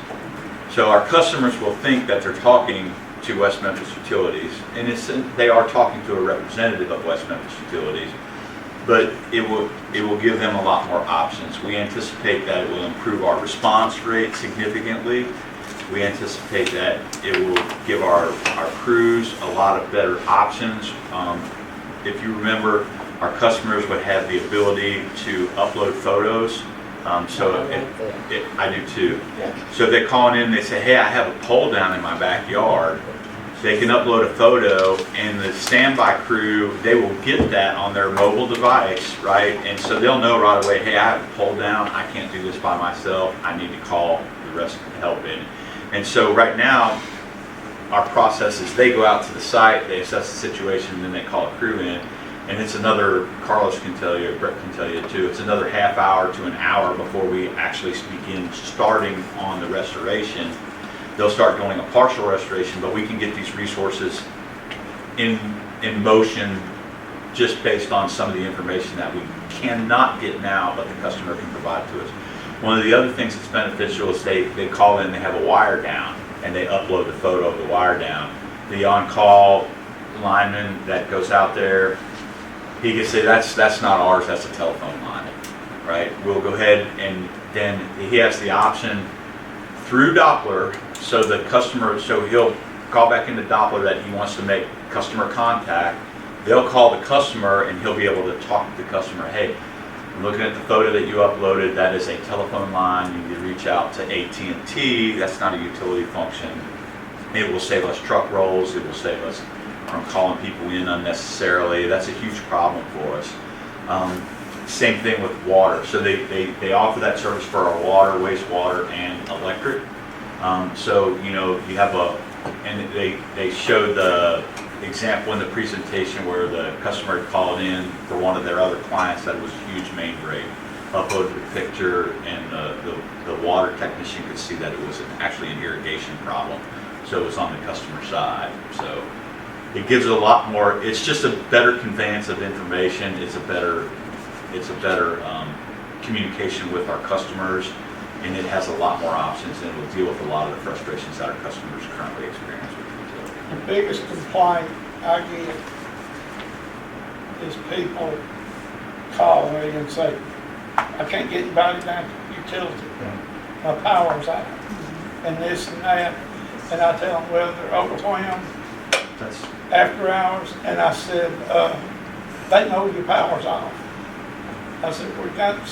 So our customers will think that they're talking to West Memphis Utilities, and they are talking to a representative of West Memphis Utilities, but it will give them a lot more options. We anticipate that it will improve our response rate significantly. We anticipate that it will give our crews a lot of better options. If you remember, our customers would have the ability to upload photos. I do too. So if they're calling in, they say, hey, I have a pole down in my backyard. They can upload a photo, and the standby crew, they will get that on their mobile device, right? And so they'll know right away, hey, I have a pole down, I can't do this by myself, I need to call the rest of the help in. And so right now, our process is they go out to the site, they assess the situation, and then they call a crew in. And it's another, Carlos can tell you, Brett can tell you too, it's another half hour to an hour before we actually begin starting on the restoration. They'll start doing a partial restoration, but we can get these resources in motion just based on some of the information that we cannot get now, but the customer can provide to us. One of the other things that's beneficial is they call in, they have a wire down, and they upload the photo of the wire down. The on-call lineman that goes out there, he can say, that's not ours, that's a telephone line, right? We'll go ahead and then he has the option through Doppler, so the customer, so he'll call back into Doppler that he wants to make customer contact. They'll call the customer and he'll be able to talk to the customer. Hey, I'm looking at the photo that you uploaded, that is a telephone line. You need to reach out to AT&T, that's not a utility function. It will save us truck rolls, it will save us from calling people in unnecessarily. That's a huge problem for us. Same thing with water. So they offer that service for our water, wastewater, and electric. So, you know, you have and they showed the example in the presentation where the customer had called in for one of their other clients that was a huge main break. Uploaded the picture, and the water technician could see that it was actually an irrigation problem. So it was on the customer side. So it gives it a lot more, it's just a better conveyance of information. It's a better communication with our customers, and it has a lot more options, and it will deal with a lot of the frustrations that our customers currently experience with utility. The biggest complaint I get is people call me and say, I can't get anybody down to the utility. My power's out. And this and that. And I tell them, well, they're overwhelmed after hours. And I said, they know your power's off. I said, we've got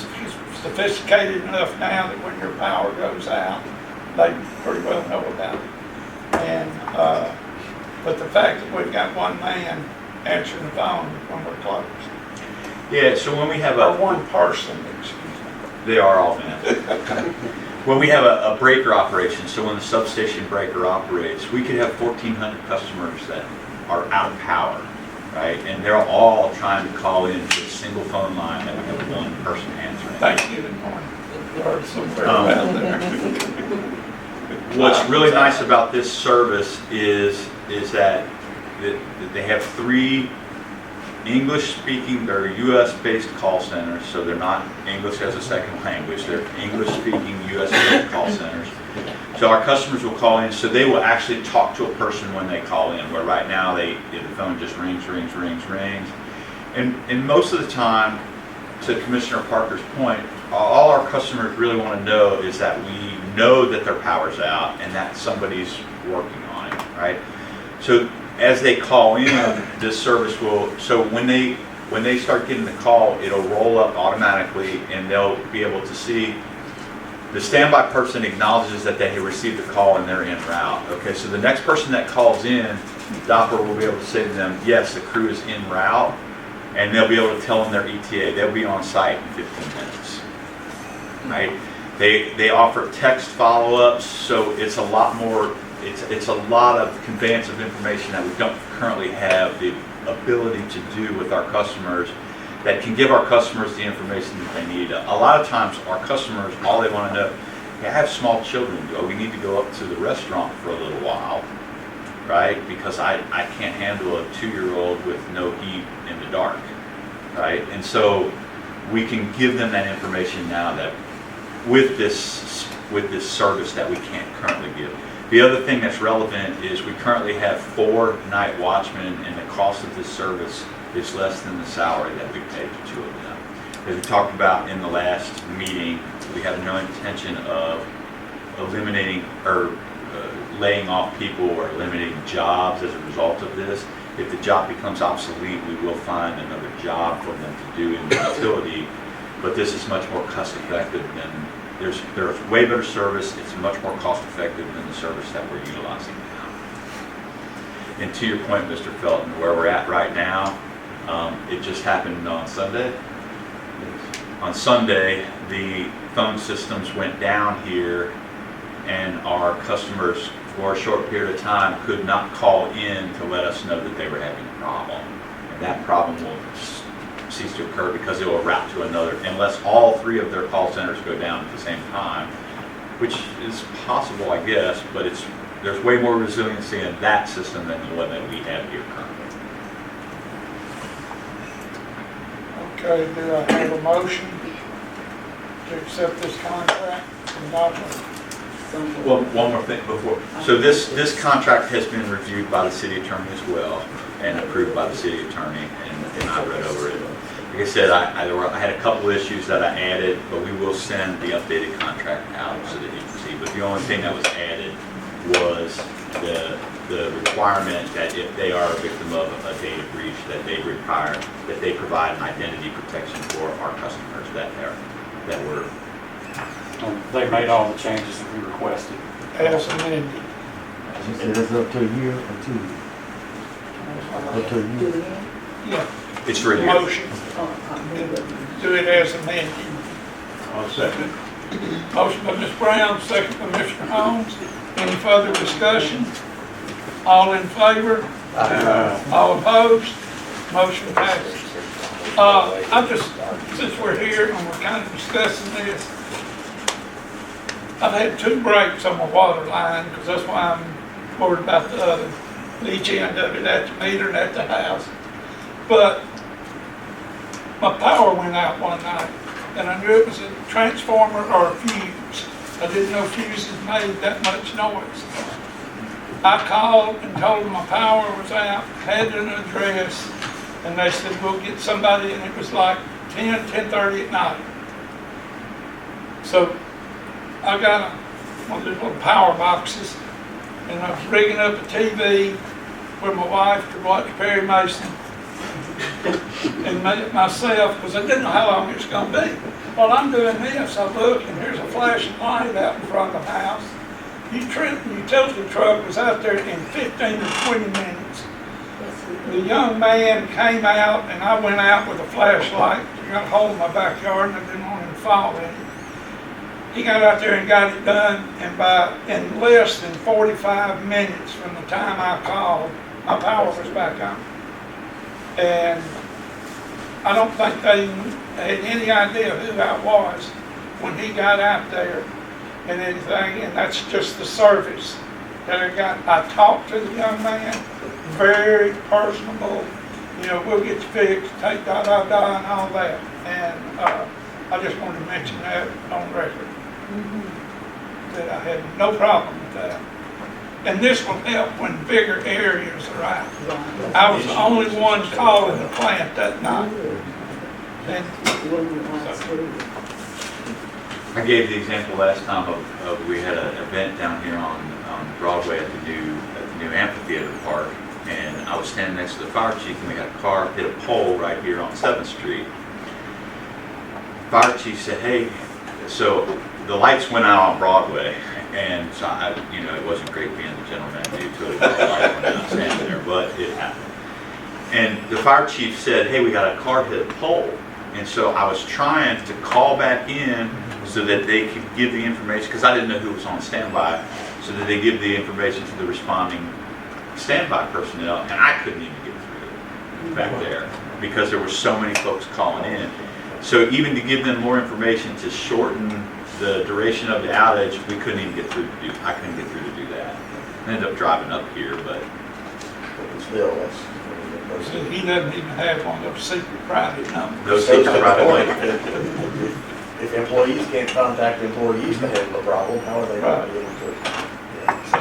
sophisticated enough now that when your power goes out, they pretty well know about it. And, but the fact that we've got one man answering the phone when we're closed. Yeah, so when we have Or one person, excuse me. they are all men. When we have a breaker operation, so when the substation breaker operates, we could have 1,400 customers that are out of power, right? And they're all trying to call in to a single phone line that we have one person answering. Thanksgiving morning. Or somewhere around there. What's really nice about this service is that they have 3 English-speaking, they're U.S.-based call centers, so they're not English as a second language. They're English-speaking, U.S.-based call centers. So our customers will call in, so they will actually talk to a person when they call in, where right now the phone just rings. And most of the time, to Commissioner Parker's point, all our customers really want to know is that we know that their power's out and that somebody's working on it, right? So as they call in, this service will, so when they start getting the call, it'll roll up automatically and they'll be able to see the standby person acknowledges that they have received the call and they're en route. Okay, so the next person that calls in, Doppler will be able to say to them, yes, the crew is en route, and they'll be able to tell them their ETA. They'll be on site in 15 minutes, right? They offer text follow-ups, so it's a lot more, it's a lot of conveyance of information that we don't currently have the ability to do with our customers that can give our customers the information that they need. A lot of times our customers, all they want to know, hey, I have small children, do we need to go up to the restaurant for a little while, right? Because I can't handle a 2-year-old with no heat in the dark, right? And so we can give them that information now that with this service that we can't currently give. The other thing that's relevant is we currently have 4 night watchmen, and the cost of this service is less than the salary that we pay to 2 of them. As we talked about in the last meeting, we have no intention of eliminating or laying off people or eliminating jobs as a result of this. If the job becomes obsolete, we will find another job for them to do in the utility, but this is much more cost effective than, there's way better service, it's much more cost effective than the service that we're utilizing now. And to your point, Mr. Felton, where we're at right now, it just happened on Sunday. On Sunday, the phone systems went down here and our customers for a short period of time could not call in to let us know that they were having a problem. And that problem will cease to occur because it will route to another, unless all three of their call centers go down at the same time, which is possible, I guess, but there's way more resiliency in that system than the one that we have here currently. Okay, do I have a motion to accept this contract? Well, one more thing before. So this contract has been reviewed by the city attorney as well and approved by the city attorney, and I read over it. Like I said, I had a couple issues that I added, but we will send the updated contract out so that you can see. But the only thing that was added was the requirement that if they are a victim of a data breach, that they provide an identity protection for our customers that were. They made all the changes that we requested. As amended. And it's up to a year or 2 years? Up to a year? Yeah. It's for a year. Motion, do it as amended. I'll second. Motion by Ms. Brown, second by Mr. Holmes. Any further discussion? All in favor? All opposed? Motion passes. Since we're here and we're kind of discussing this, I've had 2 breaks on my water line, because that's why I'm worried about the other, each end of it at the meter and at the house. But my power went out one night, and I knew it was a transformer or a fuse. I didn't know fuses made that much noise. I called and told them my power was out, had an address, and they said, we'll get somebody, and it was like 10:30 at night. So I got one of these little power boxes, and I was rigging up a TV where my wife could watch Perry Mason and myself, because I didn't know how long it was going to be. While I'm doing this, I look, and there's a flashing light out in front of the house. The utility truck was out there in 15 to 20 minutes. The young man came out, and I went out with a flashlight. I got a hole in my backyard, and I didn't want him to fall in it. He got out there and got it done, and in less than 45 minutes from the time I called, my power was back on. And I don't think they had any idea who I was when he got out there and anything, and that's just the service that I got. I talked to the young man, very personable, we'll get you fixed, take da-da-da and all that. And I just wanted to mention that on record. That I had no problem with that. And this will help when bigger areas are out. I was the only one calling the plant that night. And I gave the example last time of we had an event down here on Broadway at the new amphitheater park, and I was standing next to the fire chief, and we had a car hit a pole right here on 7th Street. Fire chief said, hey, so the lights went out on Broadway, and so it wasn't great being the gentleman at the utility. The lights went out standing there, but it happened. And the fire chief said, hey, we got a car hit a pole. And so I was trying to call back in so that they could give the information, because I didn't know who was on standby, so that they give the information to the responding standby personnel, and I couldn't even get through back there because there were so many folks calling in. So even to give them more information to shorten the duration of the outage, we couldn't even get through to do. I couldn't get through to do that. I ended up driving up here, but Still, that's. so he doesn't even have one of those secret private numbers. those things are private. If employees can't contact employees to handle the problem, how are they going to be able to? So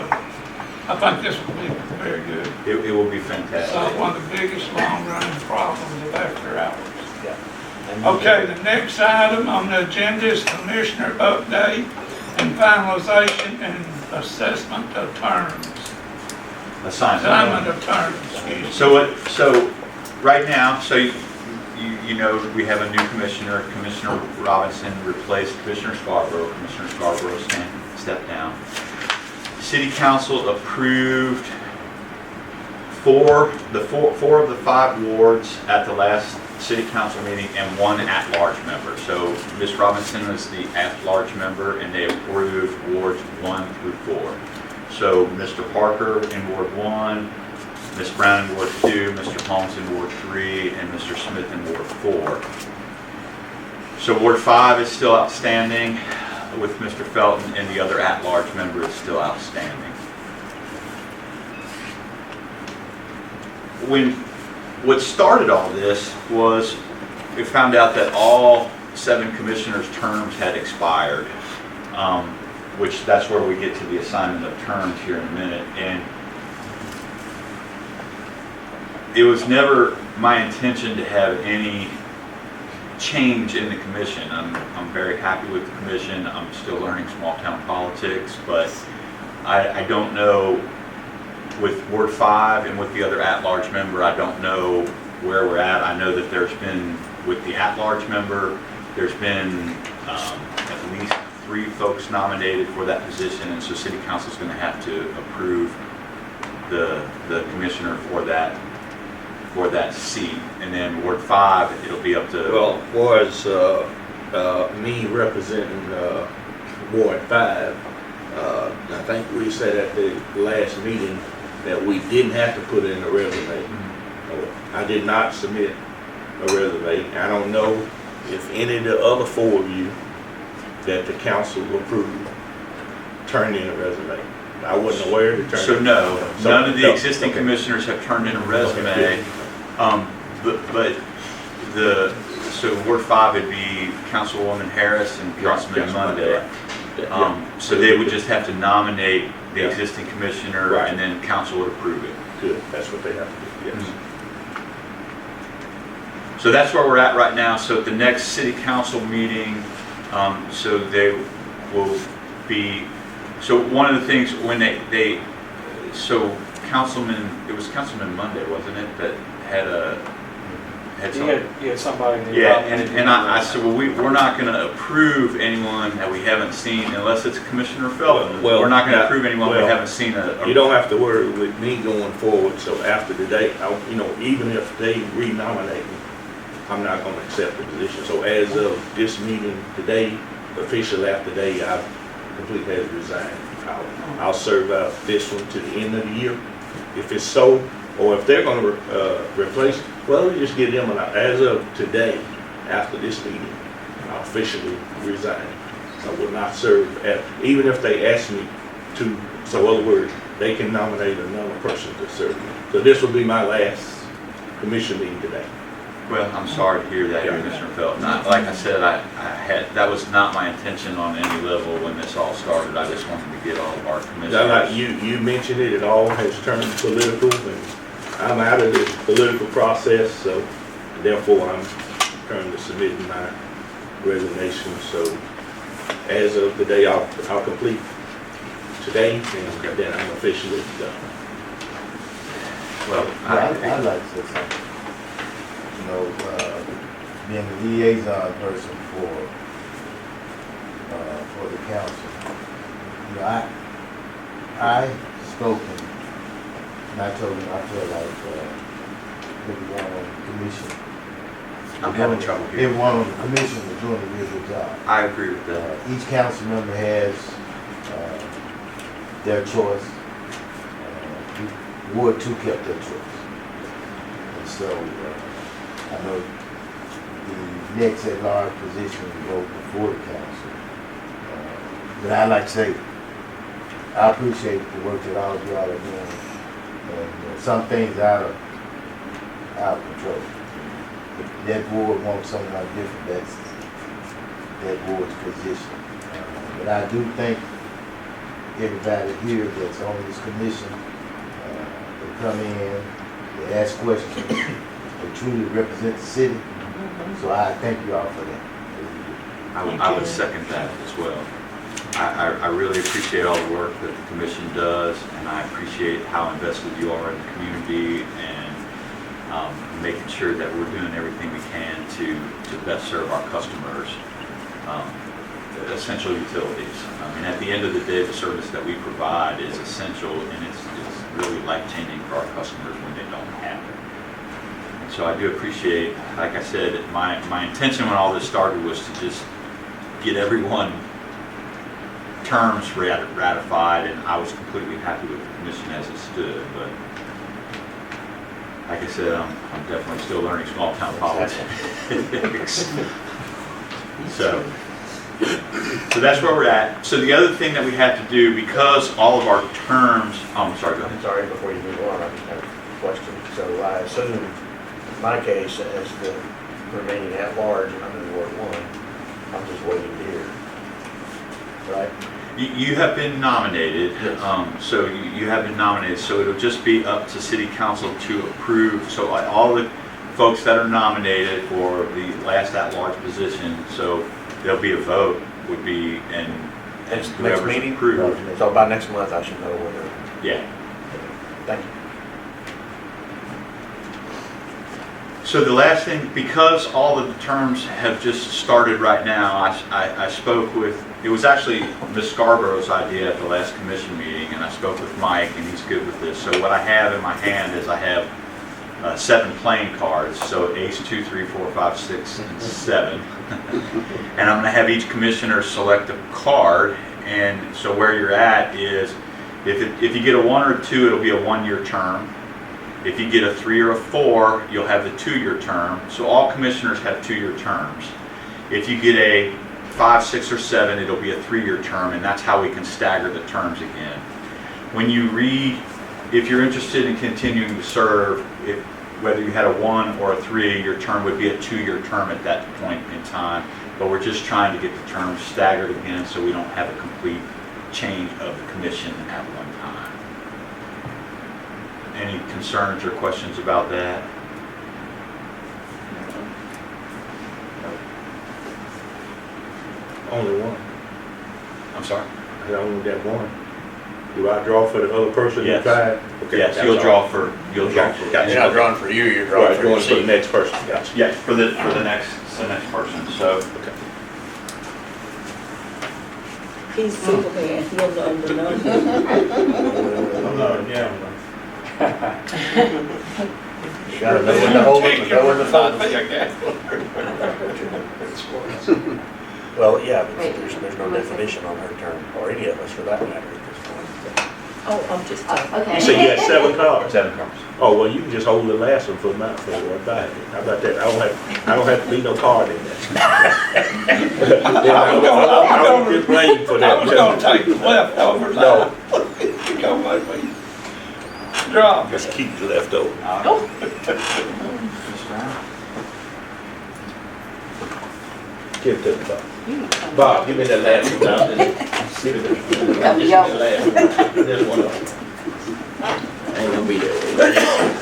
I think this will be very good. It will be fantastic. Solve one of the biggest long-running problems of after hours. Yeah. Okay, the next item on the agenda is commissioner update and finalization and assessment of terms. Assignment of terms, excuse me. So right now, we have a new commissioner. Commissioner Robinson replaced Commissioner Scarborough. Commissioner Scarborough stepped down. City Council approved four of the 5 wards at the last City Council meeting and 1 at-large member. So Ms. Robinson was the at-large member, and they approved wards 1 through 4. So Mr. Parker in Ward 1, Ms. Brown in Ward 2, Mr. Holmes in Ward 3, and Mr. Smith in Ward 4. So Ward 5 is still outstanding with Mr. Felton, and the other at-large member is still outstanding. What started all this was we found out that all 7 commissioners' terms had expired, which that's where we get to the assignment of terms here in a minute. And it was never my intention to have any change in the commission. I'm very happy with the commission. I'm still learning small town politics, but I don't know with Ward 5 and with the other at-large member, I don't know where we're at. I know that there's been, with the at-large member, there's been at least 3 folks nominated for that position, and so City Council is going to have to approve the commissioner for that seat. And then Ward 5, it'll be up to... Well, was me representing Ward 5, I think we said at the last meeting that we didn't have to put in a resume. I did not submit a resume. I don't know if any of the other 4 of you that the council approved turned in a resume. I wasn't aware to turn. So no, none of the existing commissioners have turned in a resume. So Ward 5 would be Councilwoman Harris and Councilman Monday. So they would just have to nominate the existing commissioner, and then council would approve it. Good, that's what they have to do, yes. So that's where we're at right now. So at the next city council meeting, so they will be, so one of the things when so Councilman, it was Councilman Monday, wasn't it, that had You had somebody. that- Yeah, and I said, well, we're not going to approve anyone that we haven't seen unless it's Commissioner Felton. Well, we're not going to approve anyone we haven't seen. You don't have to worry with me going forward, so after today, even if they renominate me, I'm not going to accept the position. So as of this meeting today, officially after today, I've completely has resigned. I'll serve out this one to the end of the year. If it's so, or if they're going to replace, well, we just give them as of today, after this meeting, I'll officially resign. I will not serve even if they ask me to, so in other words, they can nominate another person to serve. So this will be my last commission meeting today. Well, I'm sorry to hear that, Commissioner Felton. Like I said, that was not my intention on any level when this all started. I just wanted to get all of our commissioners. Like you mentioned it all has turned political, and I'm out of the political process, so therefore I'm currently submitting my resignation. So as of the day, I'll complete today, and then I'm officially done. Well, I'd like to say something. Being the liaison person for the council, I spoken, and I told him I feel like everyone on the commission. I'm having trouble here. Everyone on the commission was doing a really good job. I agree with that. Each council member has their choice. Ward 2 kept their choice. And so I know the next at-large position will go before the council. But I'd like to say, I appreciate the work that all of y'all are doing. And some things out of control. If that board wants someone different, that's that board's position. But I do think everybody here that's on this commission, they come in, they ask questions, they truly represent the city. So I thank you all for that. I would second that as well. I really appreciate all the work that the commission does, and I appreciate how invested you are in the community and making sure that we're doing everything we can to best serve our customers. Essential utilities. I mean, at the end of the day, the service that we provide is essential, and it's really life-changing for our customers when they don't have it. And so I do appreciate, like I said, my intention when all this started was to just get everyone terms ratified, and I was completely happy with the commission as it stood. But like I said, I'm definitely still learning small town politics. So that's where we're at. So the other thing that we have to do, because all of our terms, oh, I'm sorry, go ahead. Sorry, before you move on, I just have a question. So I assume, in my case, as the remaining at-large, and I'm in Ward 1, I'm just waiting to hear, right? You have been nominated, Yes. so you have been nominated, so it'll just be up to city council to approve. So like all the folks that are nominated for the last at-large position, so there'll be a vote, would be, and Next whoever's meeting? approved. So by next month, I should know whether, Yeah. thank you. So the last thing, because all of the terms have just started right now, I spoke with, it was actually Ms. Scarborough's idea at the last commission meeting, and I spoke with Mike, and he's good with this. So what I have in my hand is I have 7 playing cards, so ace 2, 3, 4, 5, 6, and 7. And I'm gonna have each commissioner select a card, and so where you're at is, if you get a 1 or a 2, it'll be a 1-year term. If you get a 3 or a 4, you'll have the 2-year term. So all commissioners have 2-year terms. If you get a 5, 6, or 7, it'll be a 3-year term, and that's how we can stagger the terms again. When you read, if you're interested in continuing to serve, whether you had a 1 or a 3, your term would be a 2-year term at that point in time. But we're just trying to get the terms staggered again so we don't have a complete change of the commission at one time. Any concerns or questions about that? Only one. I'm sorry? I only got one. Do I draw for the other person? Yes. Okay, Yes, that's you'll all. draw for, you'll draw for. Gotcha. You're not drawing for you, you're drawing Right, for drawing your for the seat. next person. Gotcha. Yeah, for the next person, so. Okay. He's Superman, he'll know the number. You gotta know when to hold it, and know when to fold it. Well, yeah, but there's no definition on her term, or any of us for that matter at this point. Oh, I'm just talking. Okay. You said you had 7 cards? 7 cards. Oh, well, you can just hold the last one for my, for one back. How about that? I don't have to be no card in there. I don't get blamed for I that. was gonna take the leftovers No. out. You gonna make me drop. Just keep the leftover. Give it to the Bob. Bob, give me that last one now. Give it to me. This one. Ain't gonna be there.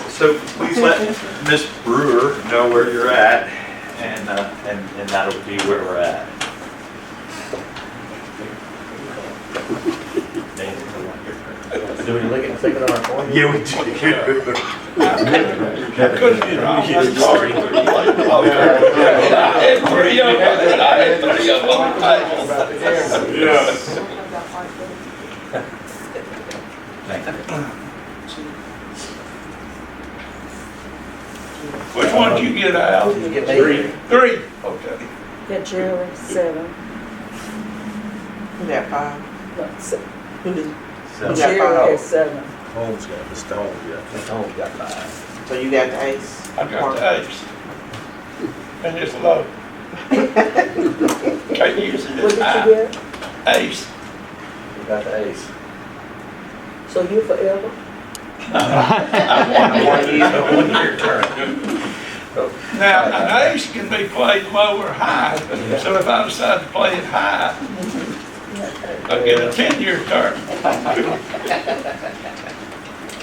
So please let Ms. Brewer know where you're at, and that'll be where we're at. Do we look at thinking on our phone? Yeah, we do. Couldn't get off my card. I had 3 of them, I had 3 of them on the table. Yeah. Thank you. Which one did you get out? Did you get 3? 3, okay. Yeah, Jerry, 7. Who got 5? No, 7. Who did? So, Jerry has 7. Holmes got Mr. Holmes, yeah. Mr. Holmes got 5. So you got the ace? I got the ace. And it's low. Can't use it What as did high. you get? Ace. You got the ace. So you forever? I won A 1-year term. Now, an ace can be played low or high, so if I decide to play it high, I get a 10-year term.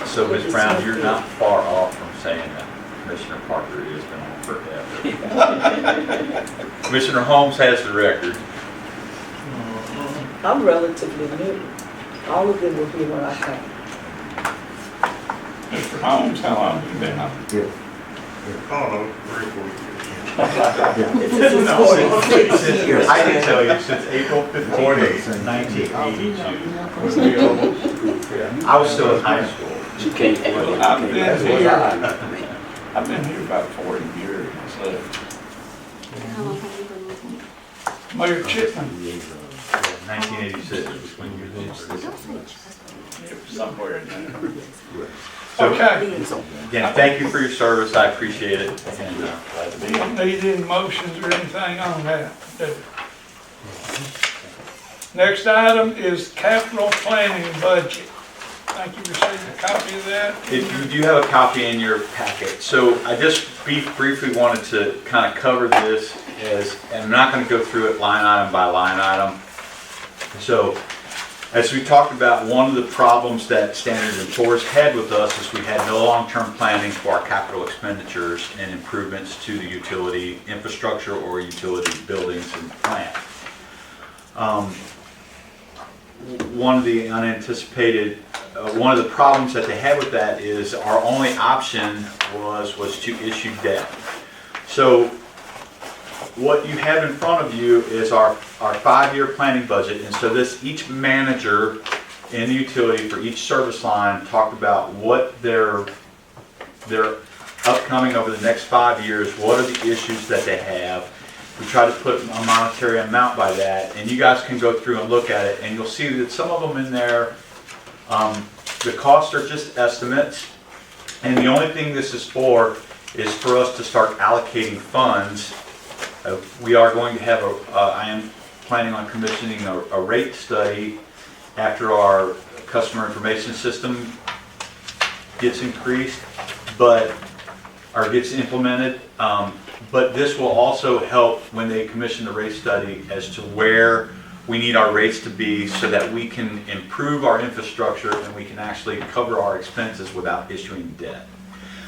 So Ms. Brown, you're not far off from saying that Commissioner Parker has been on forever. Commissioner Holmes has the record. I'm relatively new. All of them will be when I come. Mr. Holmes, how long have you been on? I can tell you, since April 15th, 1982. I was still in high school. I've been here about 40 years myself. How long have you been with me? Mayor Chipman, 1986 was when you did this. It was somewhere in there. So, Okay, again, thank you for your service, I appreciate it, and glad to be we here. don't need any motions or anything on that. do we? Next item is capital planning budget. Think you received a copy of that? If you do have a copy in your packet, so I just briefly wanted to kind of cover this and I'm not going to go through it line item by line item. So, as we talked about, one of the problems that Standard & Poor's had with us is we had no long-term planning for our capital expenditures and improvements to the utility infrastructure or utility buildings and plant. One of the unanticipated, one of the problems that they had with that is our only option was to issue debt. So what you have in front of you is our 5-year planning budget, and so each manager in the utility for each service line talked about what they're upcoming over the next 5 years, what are the issues that they have. We try to put a monetary amount by that, and you guys can go through and look at it, and you'll see that some of them in there, the costs are just estimates, and the only thing this is for us to start allocating funds. We are going to have I am planning on commissioning a rate study after our customer information system gets increased, or gets implemented. But this will also help when they commission the rate study as to where we need our rates to be so that we can improve our infrastructure and we can actually cover our expenses without issuing debt.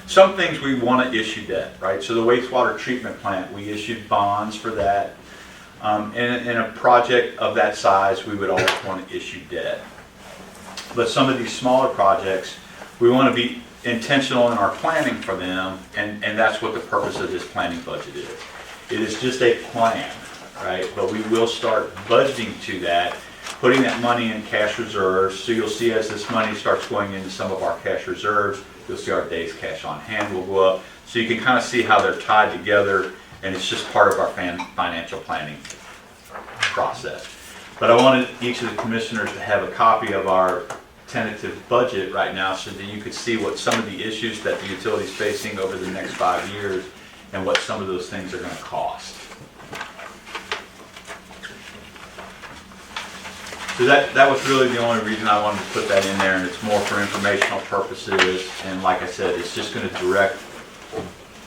Some things we want to issue debt, right? So the wastewater treatment plant, we issued bonds for that. In a project of that size, we would always want to issue debt. But some of these smaller projects, we want to be intentional in our planning for them, and that's what the purpose of this planning budget is. It is just a plan, right? But we will start budgeting to that, putting that money in cash reserves. So you'll see as this money starts going into some of our cash reserves, you'll see our days cash on hand will go up. So you can kind of see how they're tied together, and it's just part of our financial planning process. But I wanted each of the commissioners to have a copy of our tentative budget right now so that you could see what some of the issues that the utility is facing over the next 5 years and what some of those things are going to cost. So that was really the only reason I wanted to put that in there, and it's more for informational purposes, and like I said, it's just going to direct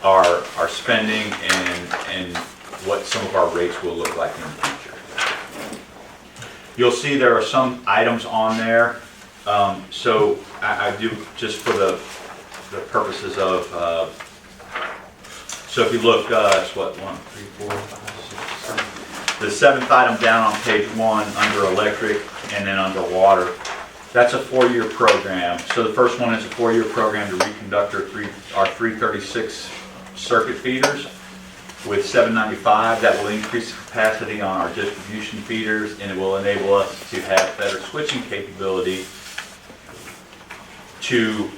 our spending and what some of our rates will look like in the future. You'll see there are some items on there. So I do, just for the purposes of, so if you look, it's what, 1, 3, 4, 5, 6, 7. The 7th item down on page 1 under electric and then under water, that's a 4-year program. So the first one is a 4-year program to reconduct our 336 circuit feeders with 795. That will increase the capacity on our distribution feeders, and it will enable us to have better switching capability to,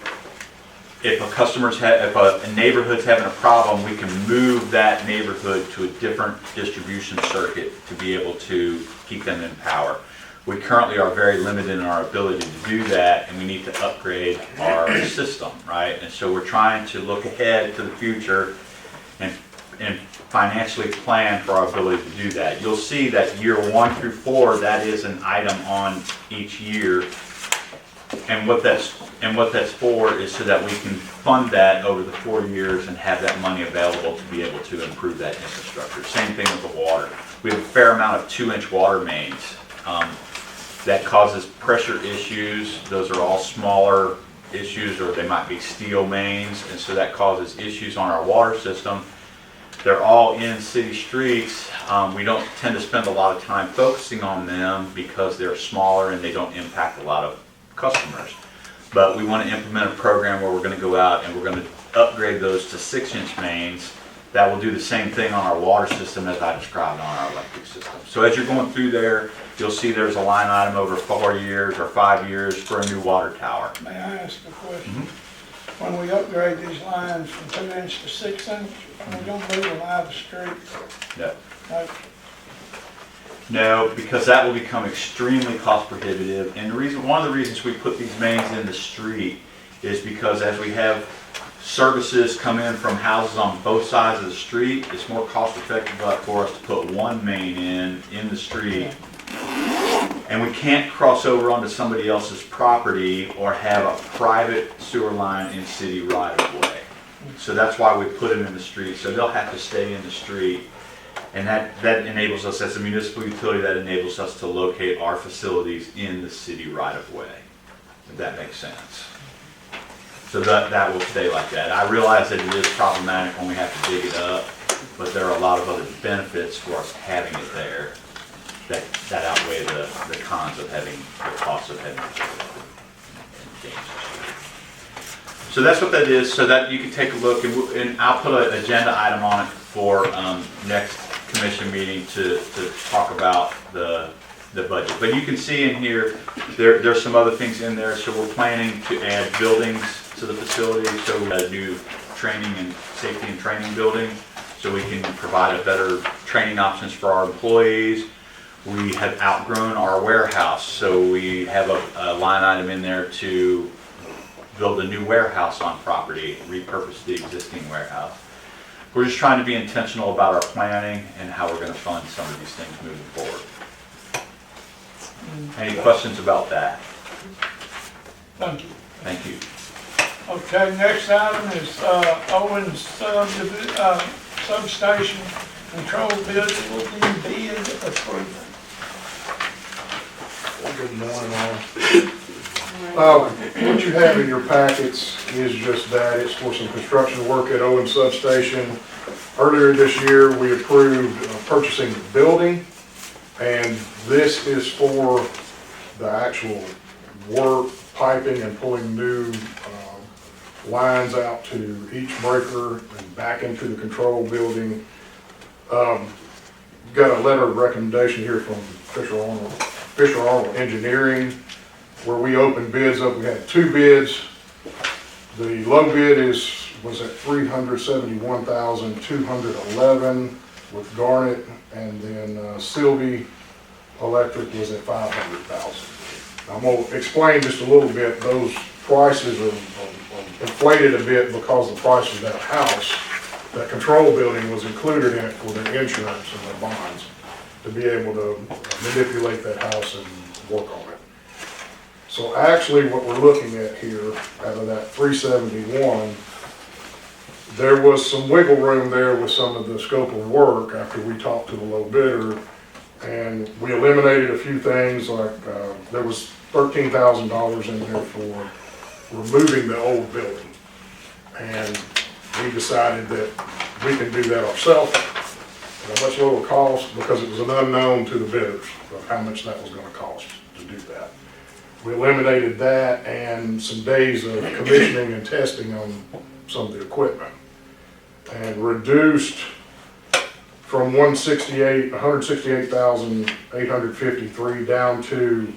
if a neighborhood's having a problem, we can move that neighborhood to a different distribution circuit to be able to keep them in power. We currently are very limited in our ability to do that, and we need to upgrade our system, right? And so we're trying to look ahead to the future and financially plan for our ability to do that. You'll see that year 1 through 4, that is an item on each year. And what that's for is so that we can fund that over the 4 years and have that money available to be able to improve that infrastructure. Same thing with the water. We have a fair amount of 2-inch water mains. That causes pressure issues. Those are all smaller issues, or they might be steel mains, and so that causes issues on our water system. They're all in city streets. We don't tend to spend a lot of time focusing on them because they're smaller and they don't impact a lot of customers. But we want to implement a program where we're going to go out and we're going to upgrade those to 6-inch mains. That will do the same thing on our water system as I described on our electric system. So as you're going through there, you'll see there's a line item over 4 years or 5 years for a new water tower. May I ask a question? When we upgrade these lines from 2-inch to 6-inch, are we gonna move them out of the street? No. Like, No, because that will become extremely cost prohibitive. And one of the reasons we put these mains in the street is because as we have services come in from houses on both sides of the street, it's more cost effective for us to put one main in the street. And we can't cross over onto somebody else's property or have a private sewer line in city right of way. So that's why we put them in the street. So they'll have to stay in the street. And that enables us, as a municipal utility, that enables us to locate our facilities in the city right of way, if that makes sense. So that will stay like that. I realize that it is problematic when we have to dig it up, but there are a lot of other benefits for us having it there that outweigh the cons of having, the cost of having it. So that's what that is, so that you can take a look, and I'll put an agenda item on it for next commission meeting to talk about the budget. But you can see in here, there's some other things in there. So we're planning to add buildings to the facility. So we have a new training and safety and training building, so we can provide a better training options for our employees. We have outgrown our warehouse, so we have a line item in there to build a new warehouse on property, repurpose the existing warehouse. We're just trying to be intentional about our planning and how we're going to fund some of these things moving forward. Any questions about that? Thank you. Thank you. Okay, next item is Owens Substation Control Building bid approval. Good morning, all. What you have in your packets is just that. It's for some construction work at Owen Substation. Earlier this year, we approved purchasing the building, and this is for the actual work, piping and pulling new lines out to each breaker and back into the control building. Got a letter of recommendation here from Fisher Arnold Engineering, where we opened bids up. We had two bids. The low bid was at $371,211 with Garnet, and then Sylvie Electric was at $500,000. I'm going to explain just a little bit. Those prices are inflated a bit because the price of that house, that control building, was included in it for their insurance and their bonds to be able to manipulate that house and work on it. So actually what we're looking at here, out of that 371, there was some wiggle room there with some of the scope of work after we talked to the low bidder, and we eliminated a few things, like there was $13,000 in there for removing the old building. And we decided that we can do that ourselves at a much lower cost, because it was an unknown to the bidders of how much that was going to cost to do that. We eliminated that and some days of commissioning and testing on some of the equipment, and reduced from 168,853 down to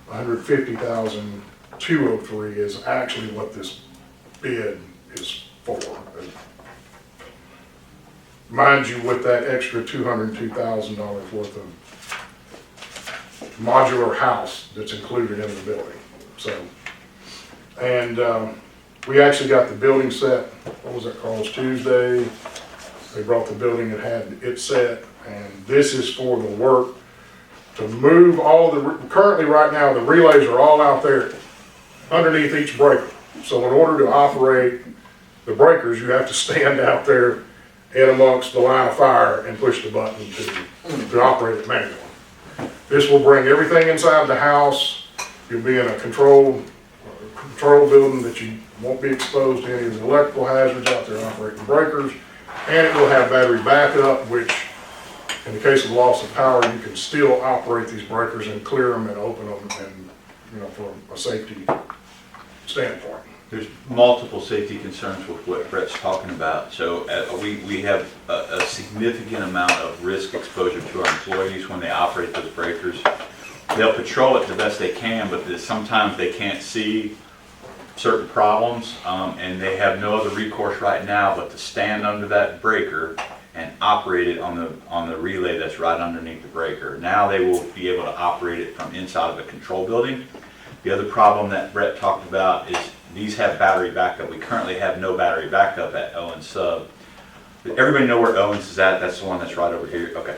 150,203 is actually what this bid is for. Mind you, with that extra $202,000 worth of modular house that's included in the building. So, and we actually got the building set, what was that called, Tuesday. They brought the building and had it set, and this is for the work to move all the, currently right now the relays are all out there underneath each breaker. So in order to operate the breakers, you have to stand out there in amongst the line of fire and push the button to operate it manually. This will bring everything inside the house. You'll be in a control building that you won't be exposed to any of the electrical hazards out there operating breakers. And it will have battery backup, which in the case of loss of power, you can still operate these breakers and clear them and open them, and from a safety standpoint. There's multiple safety concerns with what Brett's talking about. So we have a significant amount of risk exposure to our employees when they operate those breakers. They'll patrol it the best they can, but sometimes they can't see certain problems, and they have no other recourse right now but to stand under that breaker and operate it on the relay that's right underneath the breaker. Now they will be able to operate it from inside of a control building. The other problem that Brett talked about is these have battery backup. We currently have no battery backup at Owens Sub. Everybody know where Owens is at? That's the one that's right over here. Okay.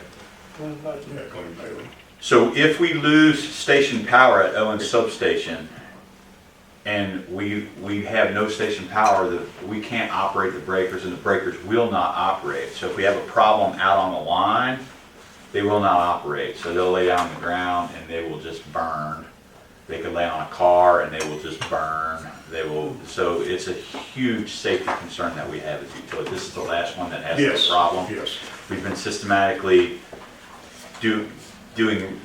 So if we lose station power at Owens Substation, and we have no station power, we can't operate the breakers, and the breakers will not operate. So if we have a problem out on the line, they will not operate. So they'll lay down on the ground and they will just burn. They could lay on a car and they will just burn. So it's a huge safety concern that we have as utility. This is the last one that has this problem. Yes. We've been systematically doing,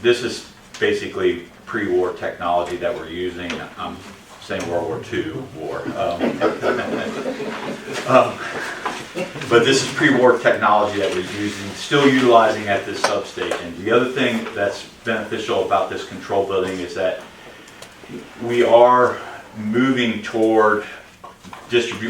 this is basically pre-war technology that we're using. I'm saying World War II war. But this is pre-war technology that we're using, still utilizing at this substation. The other thing that's beneficial about this control building is that we are moving toward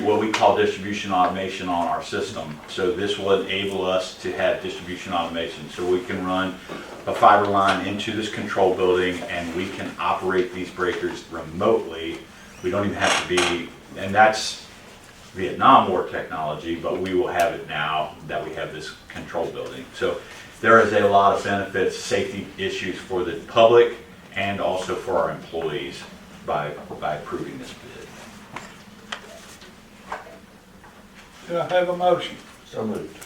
what we call distribution automation on our system. So this will enable us to have distribution automation. So we can run a fiber line into this control building and we can operate these breakers remotely. We don't even have to be, and that's Vietnam War technology, but we will have it now that we have this control building. So there is a lot of benefits, safety issues for the public and also for our employees by approving this bid. Do I have a motion? So moved.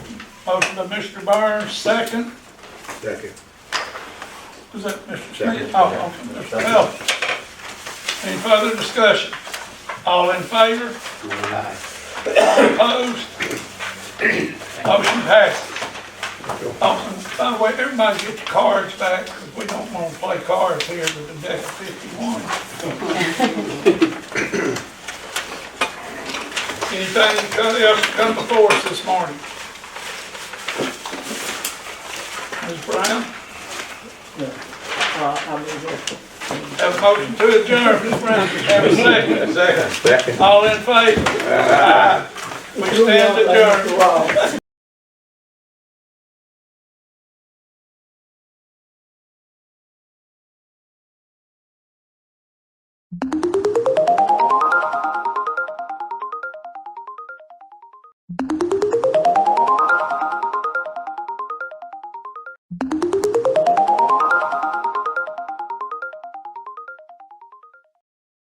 Motion by Mr. Burns, second. Second. Was that Mr. Smith? Oh, Mr. Bell. Any further discussion? All in favor? All opposed? Motion passes. By the way, everybody get your cards back, because we don't want to play cards here with the deck of 51. Anything else to come before us this morning? Ms. Brown? Have a motion to adjourn, Ms. Brown, have a second. Second. All in favor? Aye. We stand adjourned.